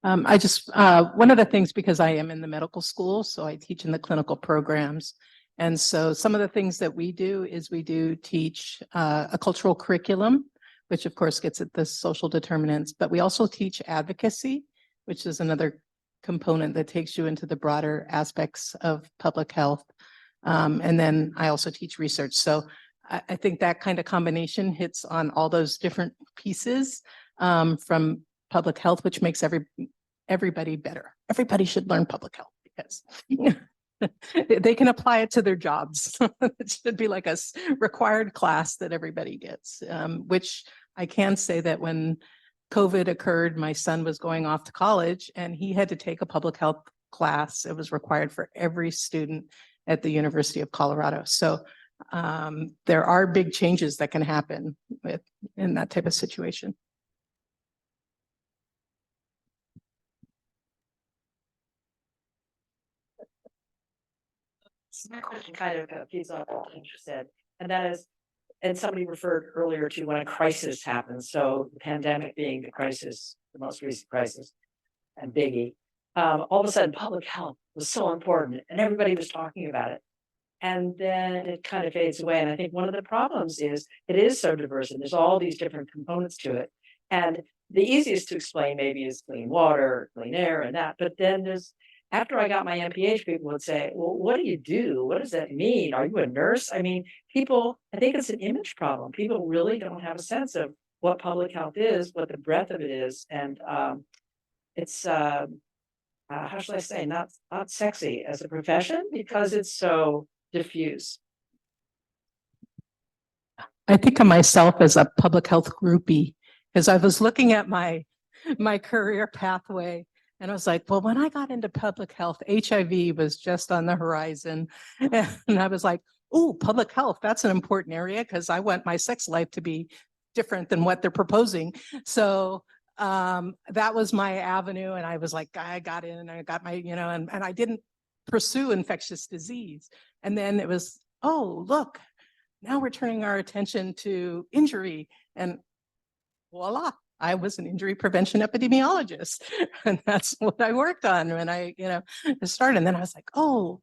S8: I just, one of the things, because I am in the medical school, so I teach in the clinical programs. And so some of the things that we do is we do teach a cultural curriculum, which of course gets at the social determinants, but we also teach advocacy, which is another component that takes you into the broader aspects of public health. And then I also teach research. So I think that kind of combination hits on all those different pieces from public health, which makes everybody better. Everybody should learn public health because they can apply it to their jobs. It should be like a required class that everybody gets, which I can say that when COVID occurred, my son was going off to college and he had to take a public health class. It was required for every student at the University of Colorado. So there are big changes that can happen in that type of situation.
S11: My question kind of feeds off what you just said, and that is, and somebody referred earlier to when a crisis happens. So the pandemic being the crisis, the most recent crisis, and biggie. All of a sudden, public health was so important, and everybody was talking about it. And then it kind of fades away. And I think one of the problems is it is so diverse, and there's all these different components to it. And the easiest to explain maybe is clean water, clean air, and that. But then there's, after I got my MPH, people would say, well, what do you do? What does that mean? Are you a nurse? I mean, people, I think it's an image problem. People really don't have a sense of what public health is, what the breadth of it is. And it's, how should I say, not sexy as a profession because it's so diffuse.
S8: I think of myself as a public health groupie, because I was looking at my career pathway. And I was like, well, when I got into public health, HIV was just on the horizon. And I was like, oh, public health, that's an important area because I want my sex life to be different than what they're proposing. So that was my avenue. And I was like, I got in and I got my, and I didn't pursue infectious disease. And then it was, oh, look, now we're turning our attention to injury. And voila. I was an injury prevention epidemiologist, and that's what I worked on when I, started. And then I was like, oh,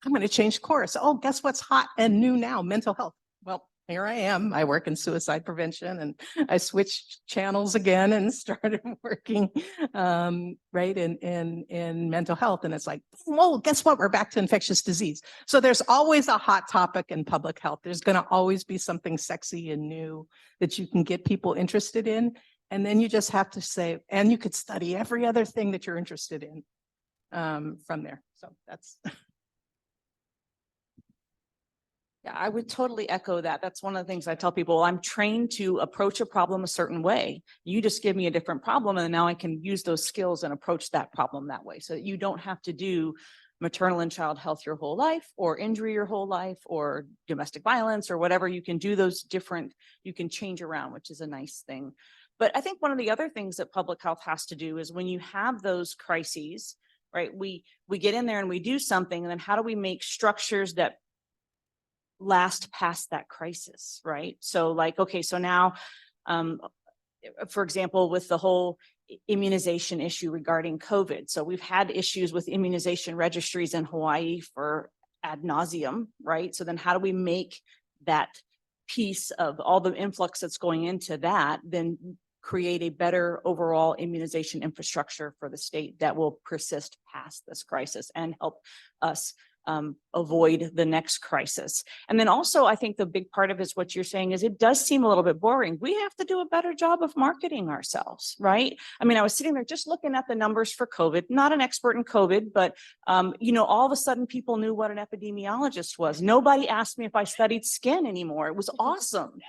S8: I'm going to change course. Oh, guess what's hot and new now? Mental health. Well, here I am. I work in suicide prevention, and I switched channels again and started working right in mental health. And it's like, whoa, guess what? We're back to infectious disease. So there's always a hot topic in public health. There's going to always be something sexy and new that you can get people interested in. And then you just have to say, and you could study every other thing that you're interested in from there. So that's.
S1: Yeah, I would totally echo that. That's one of the things I tell people. I'm trained to approach a problem a certain way. You just give me a different problem, and now I can use those skills and approach that problem that way. So that you don't have to do maternal and child health your whole life, or injury your whole life, or domestic violence, or whatever. You can do those different, you can change around, which is a nice thing. But I think one of the other things that public health has to do is when you have those crises, right? We get in there and we do something, and then how do we make structures that last past that crisis, right? So like, okay, so now, for example, with the whole immunization issue regarding COVID. So we've had issues with immunization registries in Hawaii for ad nauseum, right? So then how do we make that piece of all the influx that's going into that, then create a better overall immunization infrastructure for the state that will persist past this crisis and help us avoid the next crisis. And then also, I think the big part of it is what you're saying is it does seem a little bit boring. We have to do a better job of marketing ourselves, right? I mean, I was sitting there just looking at the numbers for COVID, not an expert in COVID, but all of a sudden people knew what an epidemiologist was. Nobody asked me if I studied skin anymore. It was awesome.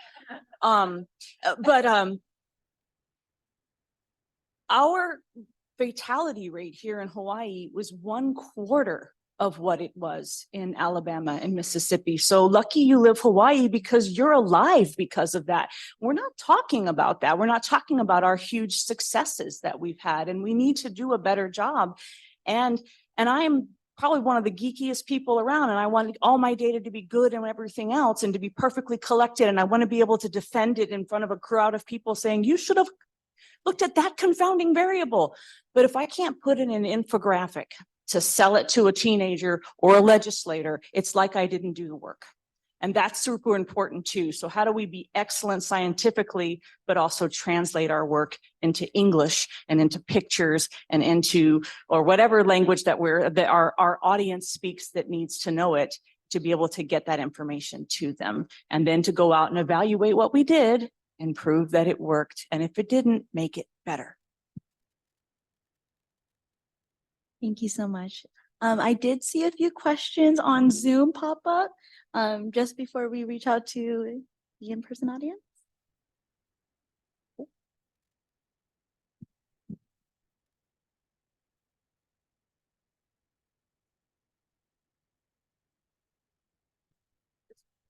S12: our fatality rate here in Hawaii was 1/4 of what it was in Alabama and Mississippi. So lucky you live Hawaii because you're alive because of that. We're not talking about that. We're not talking about our huge successes that we've had, and we need to do a better job. And I'm probably one of the geekiest people around, and I want all my data to be good and everything else and to be perfectly collected. And I want to be able to defend it in front of a crowd of people saying, you should have looked at that confounding variable. But if I can't put in an infographic to sell it to a teenager or a legislator, it's like I didn't do the work. And that's super important too. So how do we be excellent scientifically, but also translate our work into English and into pictures and into, or whatever language that our audience speaks that needs to know it, to be able to get that information to them. And then to go out and evaluate what we did and prove that it worked. And if it didn't, make it better.
S6: Thank you so much. I did see a few questions on Zoom pop up just before we reach out to the in-person audience.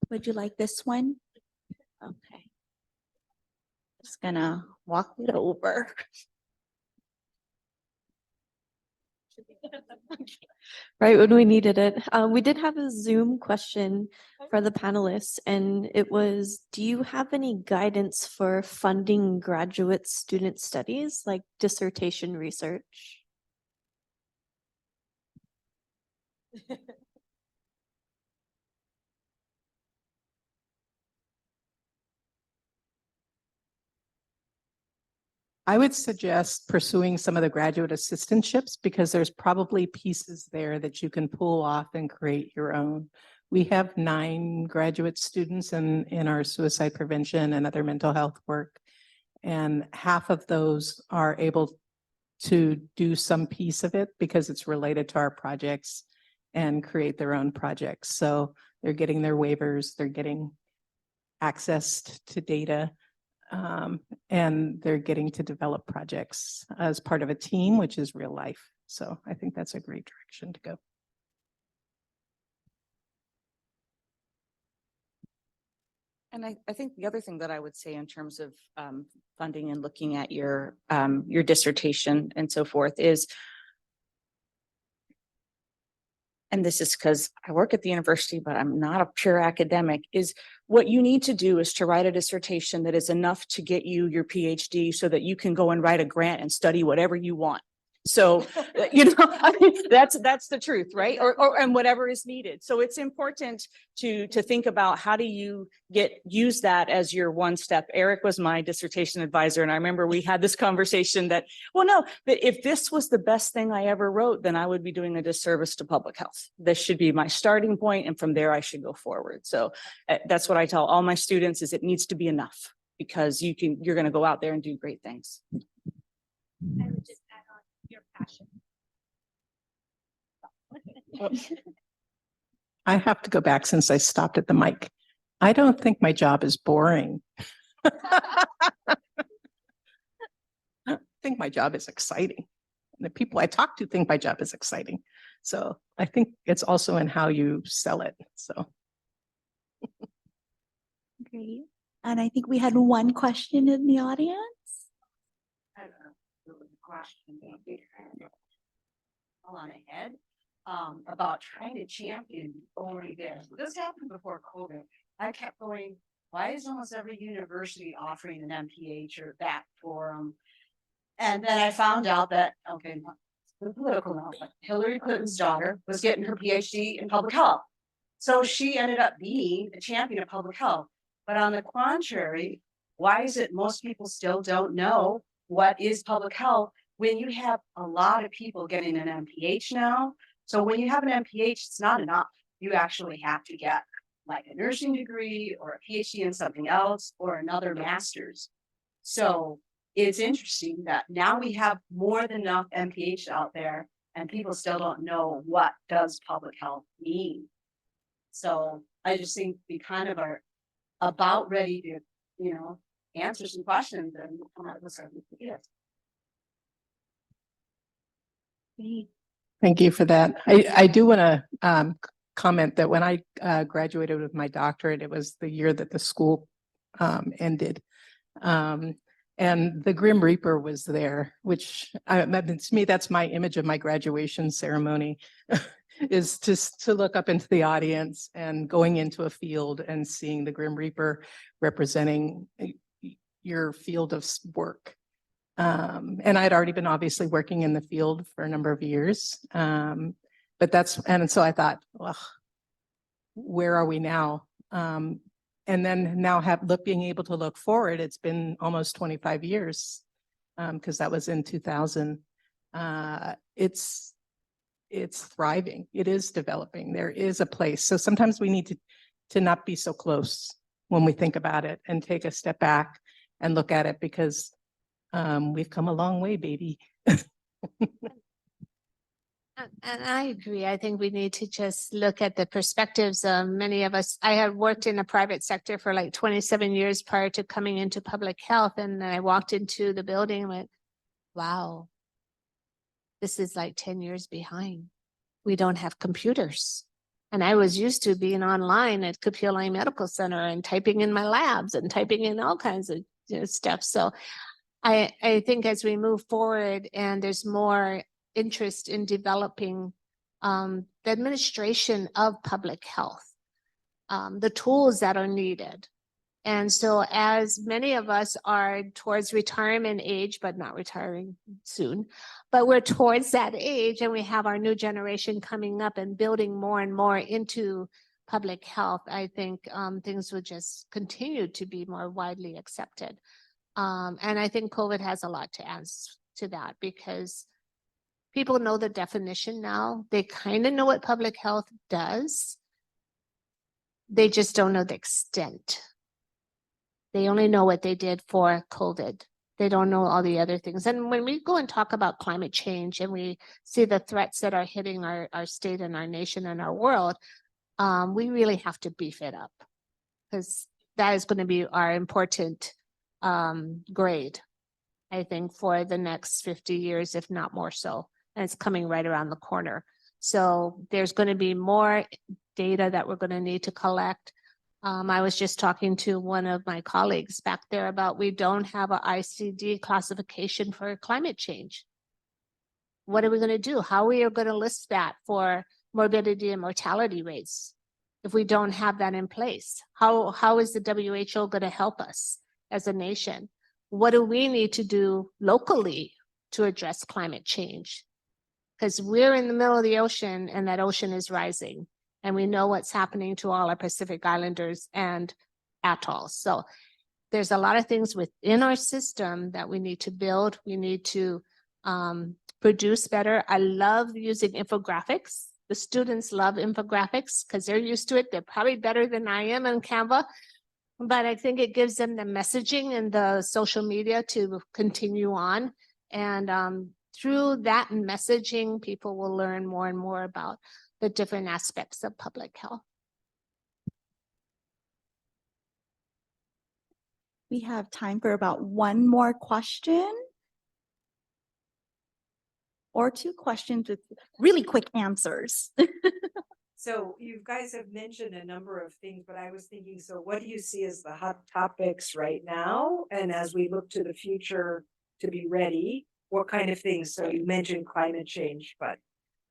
S6: Would you like this one? Okay. Just gonna walk it over.
S13: Right when we needed it. We did have a Zoom question for the panelists, and it was, do you have any guidance for funding graduate student studies like dissertation research?
S8: I would suggest pursuing some of the graduate assistantships because there's probably pieces there that you can pull off and create your own. We have 9 graduate students in our suicide prevention and other mental health work. And half of those are able to do some piece of it because it's related to our projects and create their own projects. So they're getting their waivers, they're getting access to data. And they're getting to develop projects as part of a team, which is real life. So I think that's a great direction to go.
S12: And I think the other thing that I would say in terms of funding and looking at your dissertation and so forth is, and this is because I work at the university, but I'm not a pure academic, is what you need to do is to write a dissertation that is enough to get you your PhD so that you can go and write a grant and study whatever you want. So, I mean, that's the truth, right? And whatever is needed. So it's important to think about how do you use that as your one step. Eric was my dissertation advisor. And I remember we had this conversation that, well, no, but if this was the best thing I ever wrote, then I would be doing a disservice to public health. This should be my starting point, and from there I should go forward. So that's what I tell all my students is it needs to be enough because you're going to go out there and do great things.
S6: I would just add on your passion.
S8: I have to go back since I stopped at the mic. I don't think my job is boring. I think my job is exciting. And the people I talk to think my job is exciting. So I think it's also in how you sell it. So.
S6: Great. And I think we had one question in the audience.
S11: I don't know, there was a question on ahead about trying to champion over there. This happened before COVID. I kept going, why is almost every university offering an MPH or that forum? And then I found out that, okay, the political now, but Hillary Clinton's daughter was getting her PhD in public health. So she ended up being a champion of public health. But on the contrary, why is it most people still don't know what is public health when you have a lot of people getting an MPH now? So when you have an MPH, it's not enough. You actually have to get like a nursing degree or a PhD in something else or another master's. So it's interesting that now we have more than enough MPH out there and people still don't know what does public health mean. So I just think we kind of are about ready to, answer some questions and come up with some ideas.
S8: Thank you for that. I do want to comment that when I graduated with my doctorate, it was the year that the school ended. And the Grim Reaper was there, which to me, that's my image of my graduation ceremony, is just to look up into the audience and going into a field and seeing the Grim Reaper representing your field of work. And I'd already been obviously working in the field for a number of years. And so I thought, well, where are we now? And then now being able to look forward, it's been almost 25 years, because that was in 2000. It's thriving. It is developing. There is a place. So sometimes we need to not be so close when we think about it and take a step back and look at it, because we've come a long way, baby.
S7: And I agree. I think we need to just look at the perspectives of many of us. I had worked in the private sector for like 27 years prior to coming into public health. And then I walked into the building and went, wow, this is like 10 years behind. We don't have computers. And I was used to being online at Kapiolani Medical Center and typing in my labs and typing in all kinds of stuff. So I think as we move forward and there's more interest in developing the administration of public health, the tools that are needed. And so as many of us are towards retirement age, but not retiring soon, but we're towards that age and we have our new generation coming up and building more and more into public health, I think things will just continue to be more widely accepted. And I think COVID has a lot to add to that, because people know the definition now. They kind of know what public health does. They just don't know the extent. They only know what they did for COVID. They don't know all the other things. And when we go and talk about climate change and we see the threats that are hitting our state and our nation and our world, we really have to beef it up, because that is going to be our important grade, I think, for the next 50 years, if not more so. And it's coming right around the corner. So there's going to be more data that we're going to need to collect. I was just talking to one of my colleagues back there about we don't have an ICD classification for climate change. What are we going to do? How are we going to list that for morbidity and mortality rates if we don't have that in place? How is the WHO going to help us as a nation? What do we need to do locally to address climate change? Because we're in the middle of the ocean and that ocean is rising. And we know what's happening to all our Pacific Islanders and atolls. So there's a lot of things within our system that we need to build. We need to produce better. I love using infographics. The students love infographics because they're used to it. They're probably better than I am in Canva. But I think it gives them the messaging and the social media to continue on. And through that messaging, people will learn more and more about the different aspects of public health.
S6: We have time for about one more question. Or two questions with really quick answers.
S11: So you guys have mentioned a number of things, but I was thinking, so what do you see as the hot topics right now? And as we look to the future to be ready, what kind of things? So you mentioned climate change, but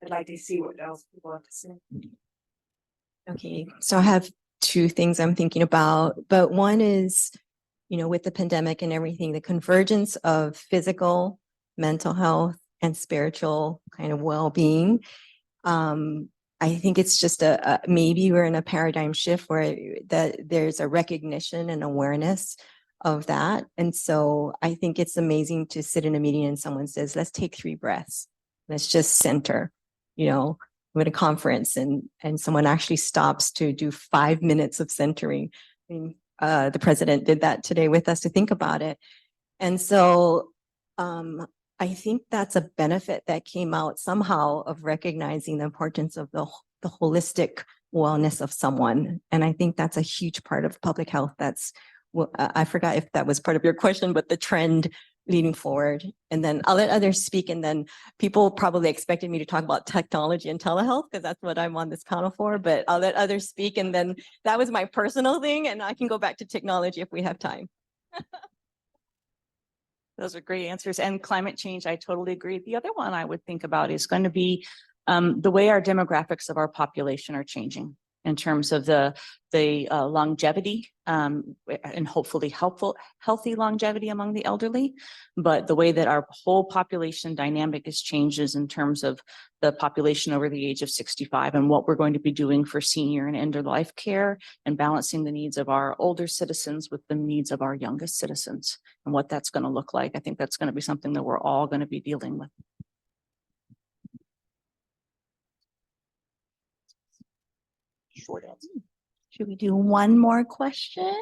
S11: I'd like to see what else people have to say.
S9: Okay, so I have two things I'm thinking about, but one is, with the pandemic and everything, the convergence of physical, mental health, and spiritual kind of well-being. I think it's just maybe we're in a paradigm shift where there's a recognition and awareness of that. And so I think it's amazing to sit in a meeting and someone says, let's take 3 breaths. Let's just center, I'm at a conference and someone actually stops to do 5 minutes of centering. I mean, the president did that today with us to think about it. And so I think that's a benefit that came out somehow of recognizing the importance of the holistic wellness of someone. And I think that's a huge part of public health. I forgot if that was part of your question, but the trend leading forward. And then I'll let others speak. And then people probably expected me to talk about technology and telehealth because that's what I'm on this panel for, but I'll let others speak. And then that was my personal thing. And I can go back to technology if we have time.
S12: Those are great answers. And climate change, I totally agree. The other one I would think about is going to be the way our demographics of our population are changing in terms of the longevity and hopefully healthy longevity among the elderly. But the way that our whole population dynamic is changes in terms of the population over the age of 65 and what we're going to be doing for senior and end of life care and balancing the needs of our older citizens with the needs of our youngest citizens and what that's going to look like. I think that's going to be something that we're all going to be dealing with.
S3: Short answer.
S6: Should we do one more question?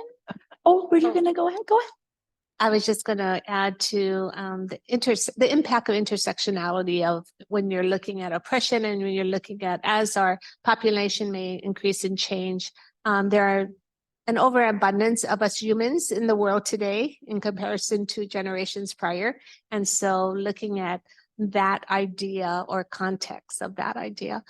S6: Oh, were you gonna go ahead? Go ahead.
S7: I was just going to add to the impact of intersectionality of when you're looking at oppression and when you're looking at as our population may increase and change, there are an overabundance of us humans in the world today in comparison to generations prior. And so looking at that idea or context of that idea.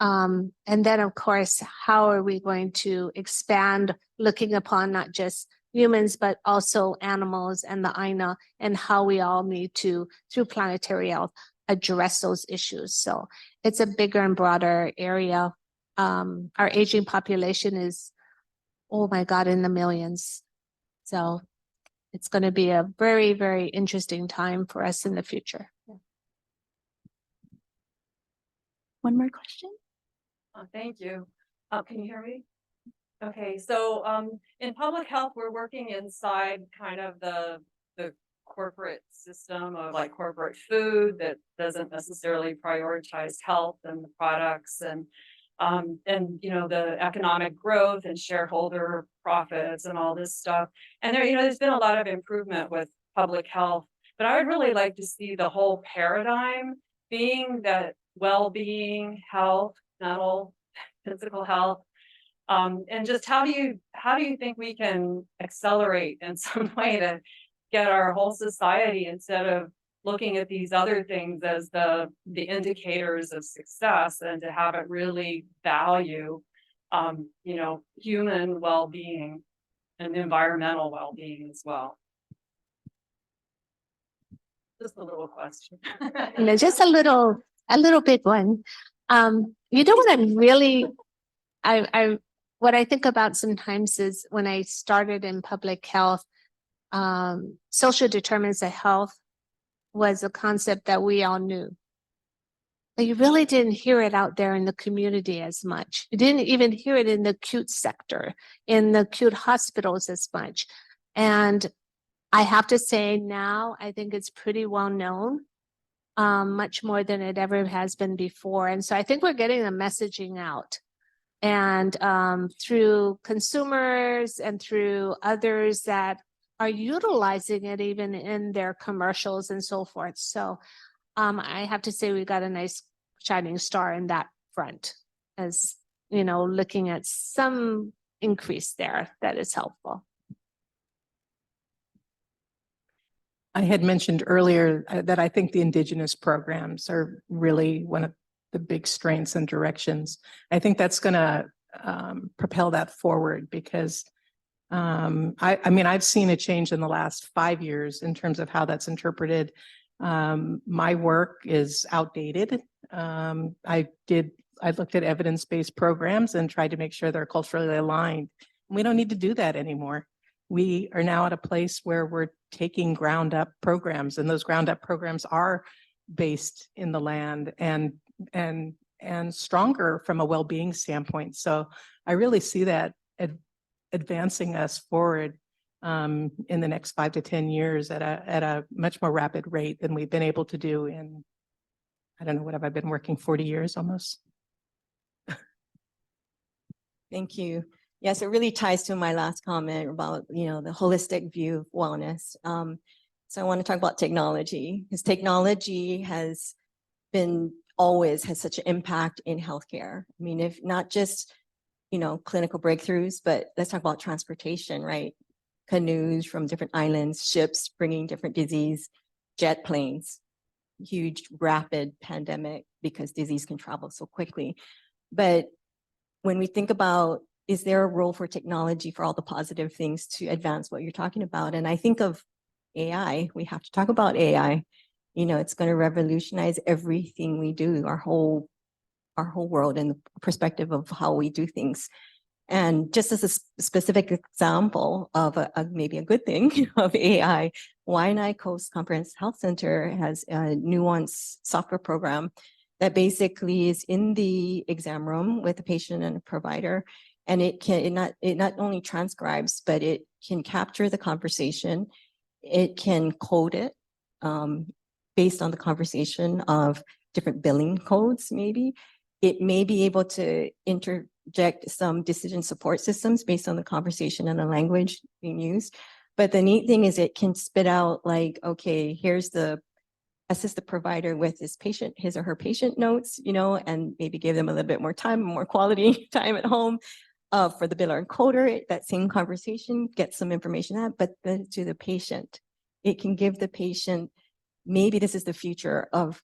S7: And then, of course, how are we going to expand looking upon not just humans, but also animals and the Aina and how we all need to, through planetary health, address those issues. So it's a bigger and broader area. Our aging population is, oh my God, in the millions. So it's going to be a very, very interesting time for us in the future.
S6: One more question.
S14: Thank you. Can you hear me? Okay, so in public health, we're working inside kind of the corporate system of like corporate food that doesn't necessarily prioritize health and the products and you know the economic growth and shareholder profits and all this stuff. And there, you know, there's been a lot of improvement with public health, but I would really like to see the whole paradigm being that well-being, health, mental, physical health, and just how do you think we can accelerate in some way to get our whole society, instead of looking at these other things as the indicators of success, and to have it really value you know, human well-being and environmental well-being as well. Just a little question.
S7: And just a little big one. You know what I'm really, what I think about sometimes is when I started in public health, social determinants of health was a concept that we all knew. But you really didn't hear it out there in the community as much. You didn't even hear it in the acute sector, in the acute hospitals as much. And I have to say now, I think it's pretty well known, much more than it ever has been before. And so I think we're getting the messaging out. And through consumers and through others that are utilizing it even in their commercials and so forth. So I have to say we got a nice shining star in that front, as you know, looking at some increase there that is helpful.
S8: I had mentioned earlier that I think the Indigenous programs are really one of the big strengths and directions. I think that's going to propel that forward because I mean, I've seen a change in the last 5 years in terms of how that's interpreted. My work is outdated. I looked at evidence-based programs and tried to make sure they're culturally aligned. We don't need to do that anymore. We are now at a place where we're taking ground up programs, and those ground up programs are based in the land and stronger from a well-being standpoint. So I really see that advancing us forward in the next 5 to 10 years at a much more rapid rate than we've been able to do in, I don't know, what have I been working 40 years almost?
S9: Thank you. Yes, it really ties to my last comment about, you know, the holistic view of wellness. So I want to talk about technology, because technology has been always has such an impact in healthcare. I mean, if not just, you know, clinical breakthroughs, but let's talk about transportation, right? canoes from different islands, ships bringing different disease, jet planes, huge rapid pandemic because disease can travel so quickly. But when we think about, is there a role for technology for all the positive things to advance what you're talking about? And I think of AI, we have to talk about AI. You know, it's going to revolutionize everything we do, our whole world and the perspective of how we do things. And just as a specific example of maybe a good thing of AI, Waianae Coast Comprehensive Health Center has a Nuance software program that basically is in the exam room with a patient and a provider. And it not only transcribes, but it can capture the conversation. It can code it based on the conversation of different billing codes, maybe. It may be able to interject some decision support systems based on the conversation and the language being used. But the neat thing is it can spit out like, okay, here's the assist the provider with his or her patient notes, you know, and maybe give them a little bit more time, more quality time at home. For the biller encoder, that same conversation gets some information out, but then to the patient, it can give the patient, maybe this is the future of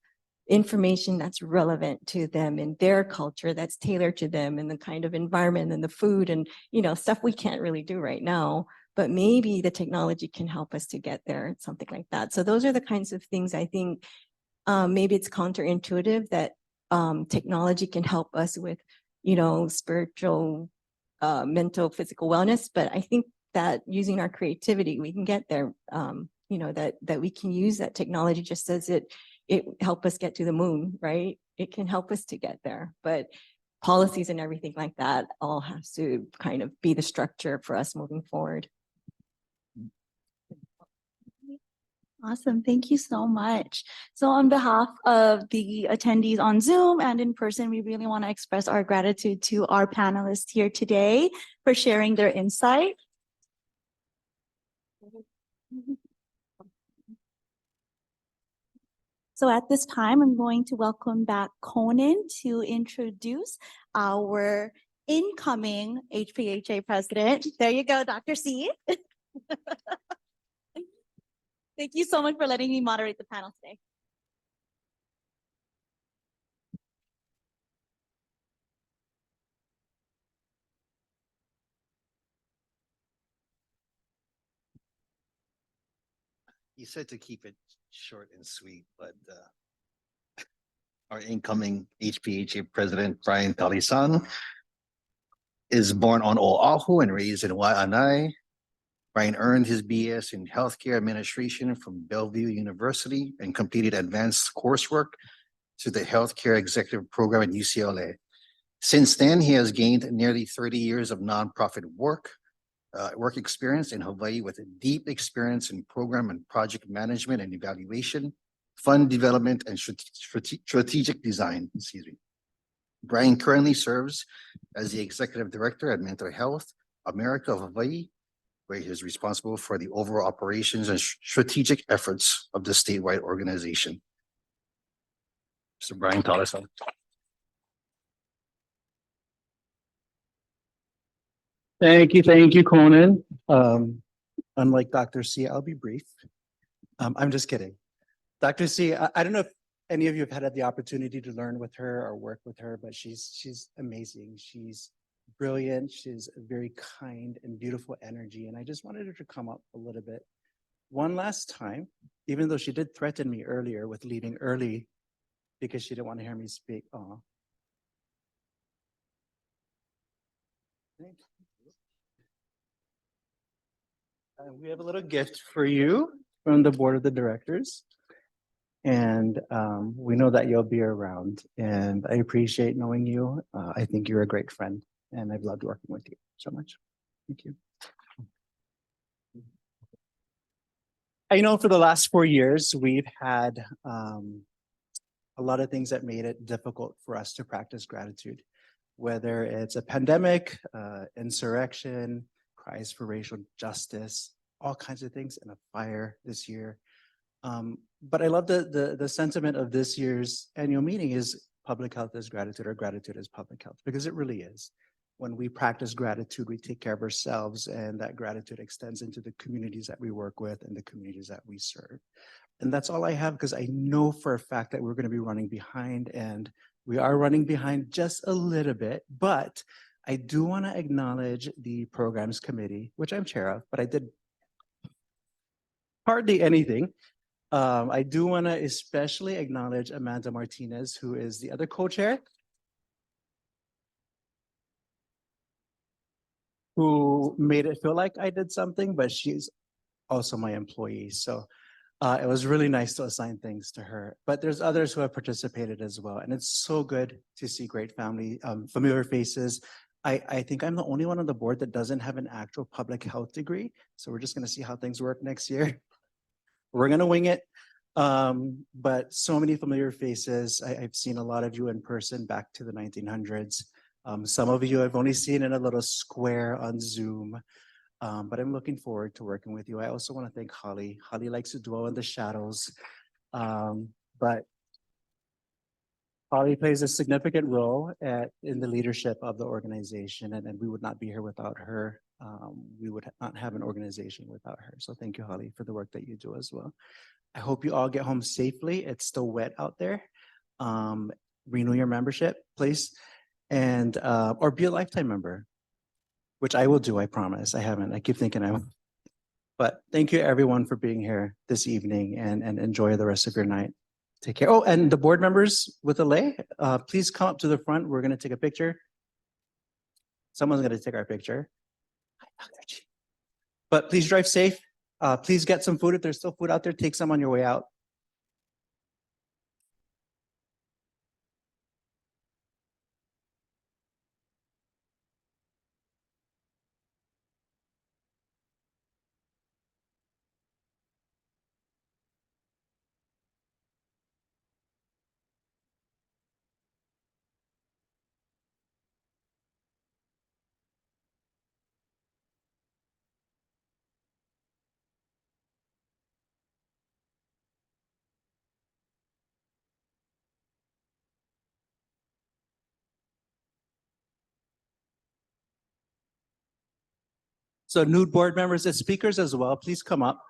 S9: information that's relevant to them in their culture, that's tailored to them and the kind of environment and the food and, you know, stuff we can't really do right now, but maybe the technology can help us to get there, something like that. So those are the kinds of things I think maybe it's counterintuitive that technology can help us with, you know, spiritual, mental, physical wellness. But I think that using our creativity, we can get there, you know, that we can use that technology just as it help us get to the moon, right? It can help us to get there, but policies and everything like that all has to kind of be the structure for us moving forward.
S6: Awesome. Thank you so much. So on behalf of the attendees on Zoom and in person, we really want to express our gratitude to our panelists here today for sharing their insight. So at this time, I'm going to welcome back Conan to introduce our incoming HPHA president. There you go, Dr. C. Thank you so much for letting me moderate the panel today.
S4: You said to keep it short and sweet, but our incoming HPHA president, Brian Talisan, is born on Oahu and raised in Waianae. Brian earned his BS in Healthcare Administration from Bellevue University and completed advanced coursework to the Healthcare Executive Program at UCLA. Since then, he has gained nearly 30 years of nonprofit work experience in Hawaii with a deep experience in program and project management and evaluation, fund development, and strategic design. Excuse me. Brian currently serves as the Executive Director at Mental Health America of Hawaii, where he is responsible for the overall operations and strategic efforts of the statewide organization. Mr. Brian Talisan.
S15: Thank you, Conan. Unlike Dr. C, I'll be brief. I'm just kidding. Dr. C, I don't know if any of you have had the opportunity to learn with her or work with her, but she's amazing. She's brilliant. She's a very kind and beautiful energy. And I just wanted her to come up a little bit one last time, even though she did threaten me earlier with leaving early because she didn't want to hear me speak. Aw. We have a little gift for you from the board of the directors. And we know that you'll be around, and I appreciate knowing you. I think you're a great friend, and I've loved working with you so much. Thank you. I know for the last 4 years, we've had a lot of things that made it difficult for us to practice gratitude, whether it's a pandemic, insurrection, cries for racial justice, all kinds of things, and a fire this year. But I love the sentiment of this year's annual meeting is public health is gratitude, or gratitude is public health, because it really is. when we practice gratitude, we take care of ourselves, and that gratitude extends into the communities that we work with and the communities that we serve. And that's all I have, because I know for a fact that we're going to be running behind, and we are running behind just a little bit, but I do want to acknowledge the programs committee, which I'm chair of, but I did hardly anything. I do want to especially acknowledge Amanda Martinez, who is the other co-chair, who made it feel like I did something, but she's also my employee. So it was really nice to assign things to her. But there's others who have participated as well. And it's so good to see great familiar faces. I think I'm the only one on the board that doesn't have an actual public health degree. So we're just going to see how things work next year. We're going to wing it. But so many familiar faces. I've seen a lot of you in person back to the 1900s. Some of you I've only seen in a little square on Zoom. But I'm looking forward to working with you. I also want to thank Holly. Holly likes to dwell in the shadows. But Holly plays a significant role in the leadership of the organization, and we would not be here without her. We would not have an organization without her. So thank you, Holly, for the work that you do as well. I hope you all get home safely. It's still wet out there. Renew your membership, please, and or be a lifetime member, which I will do, I promise. I haven't. I keep thinking I will. But thank you everyone for being here this evening, and enjoy the rest of your night. Take care. Oh, and the board members with a lei, please come up to the front. We're going to take a picture. Someone's going to take our picture. But please drive safe. Please get some food. If there's still food out there, take some on your way out. So new board members and speakers as well, please come up.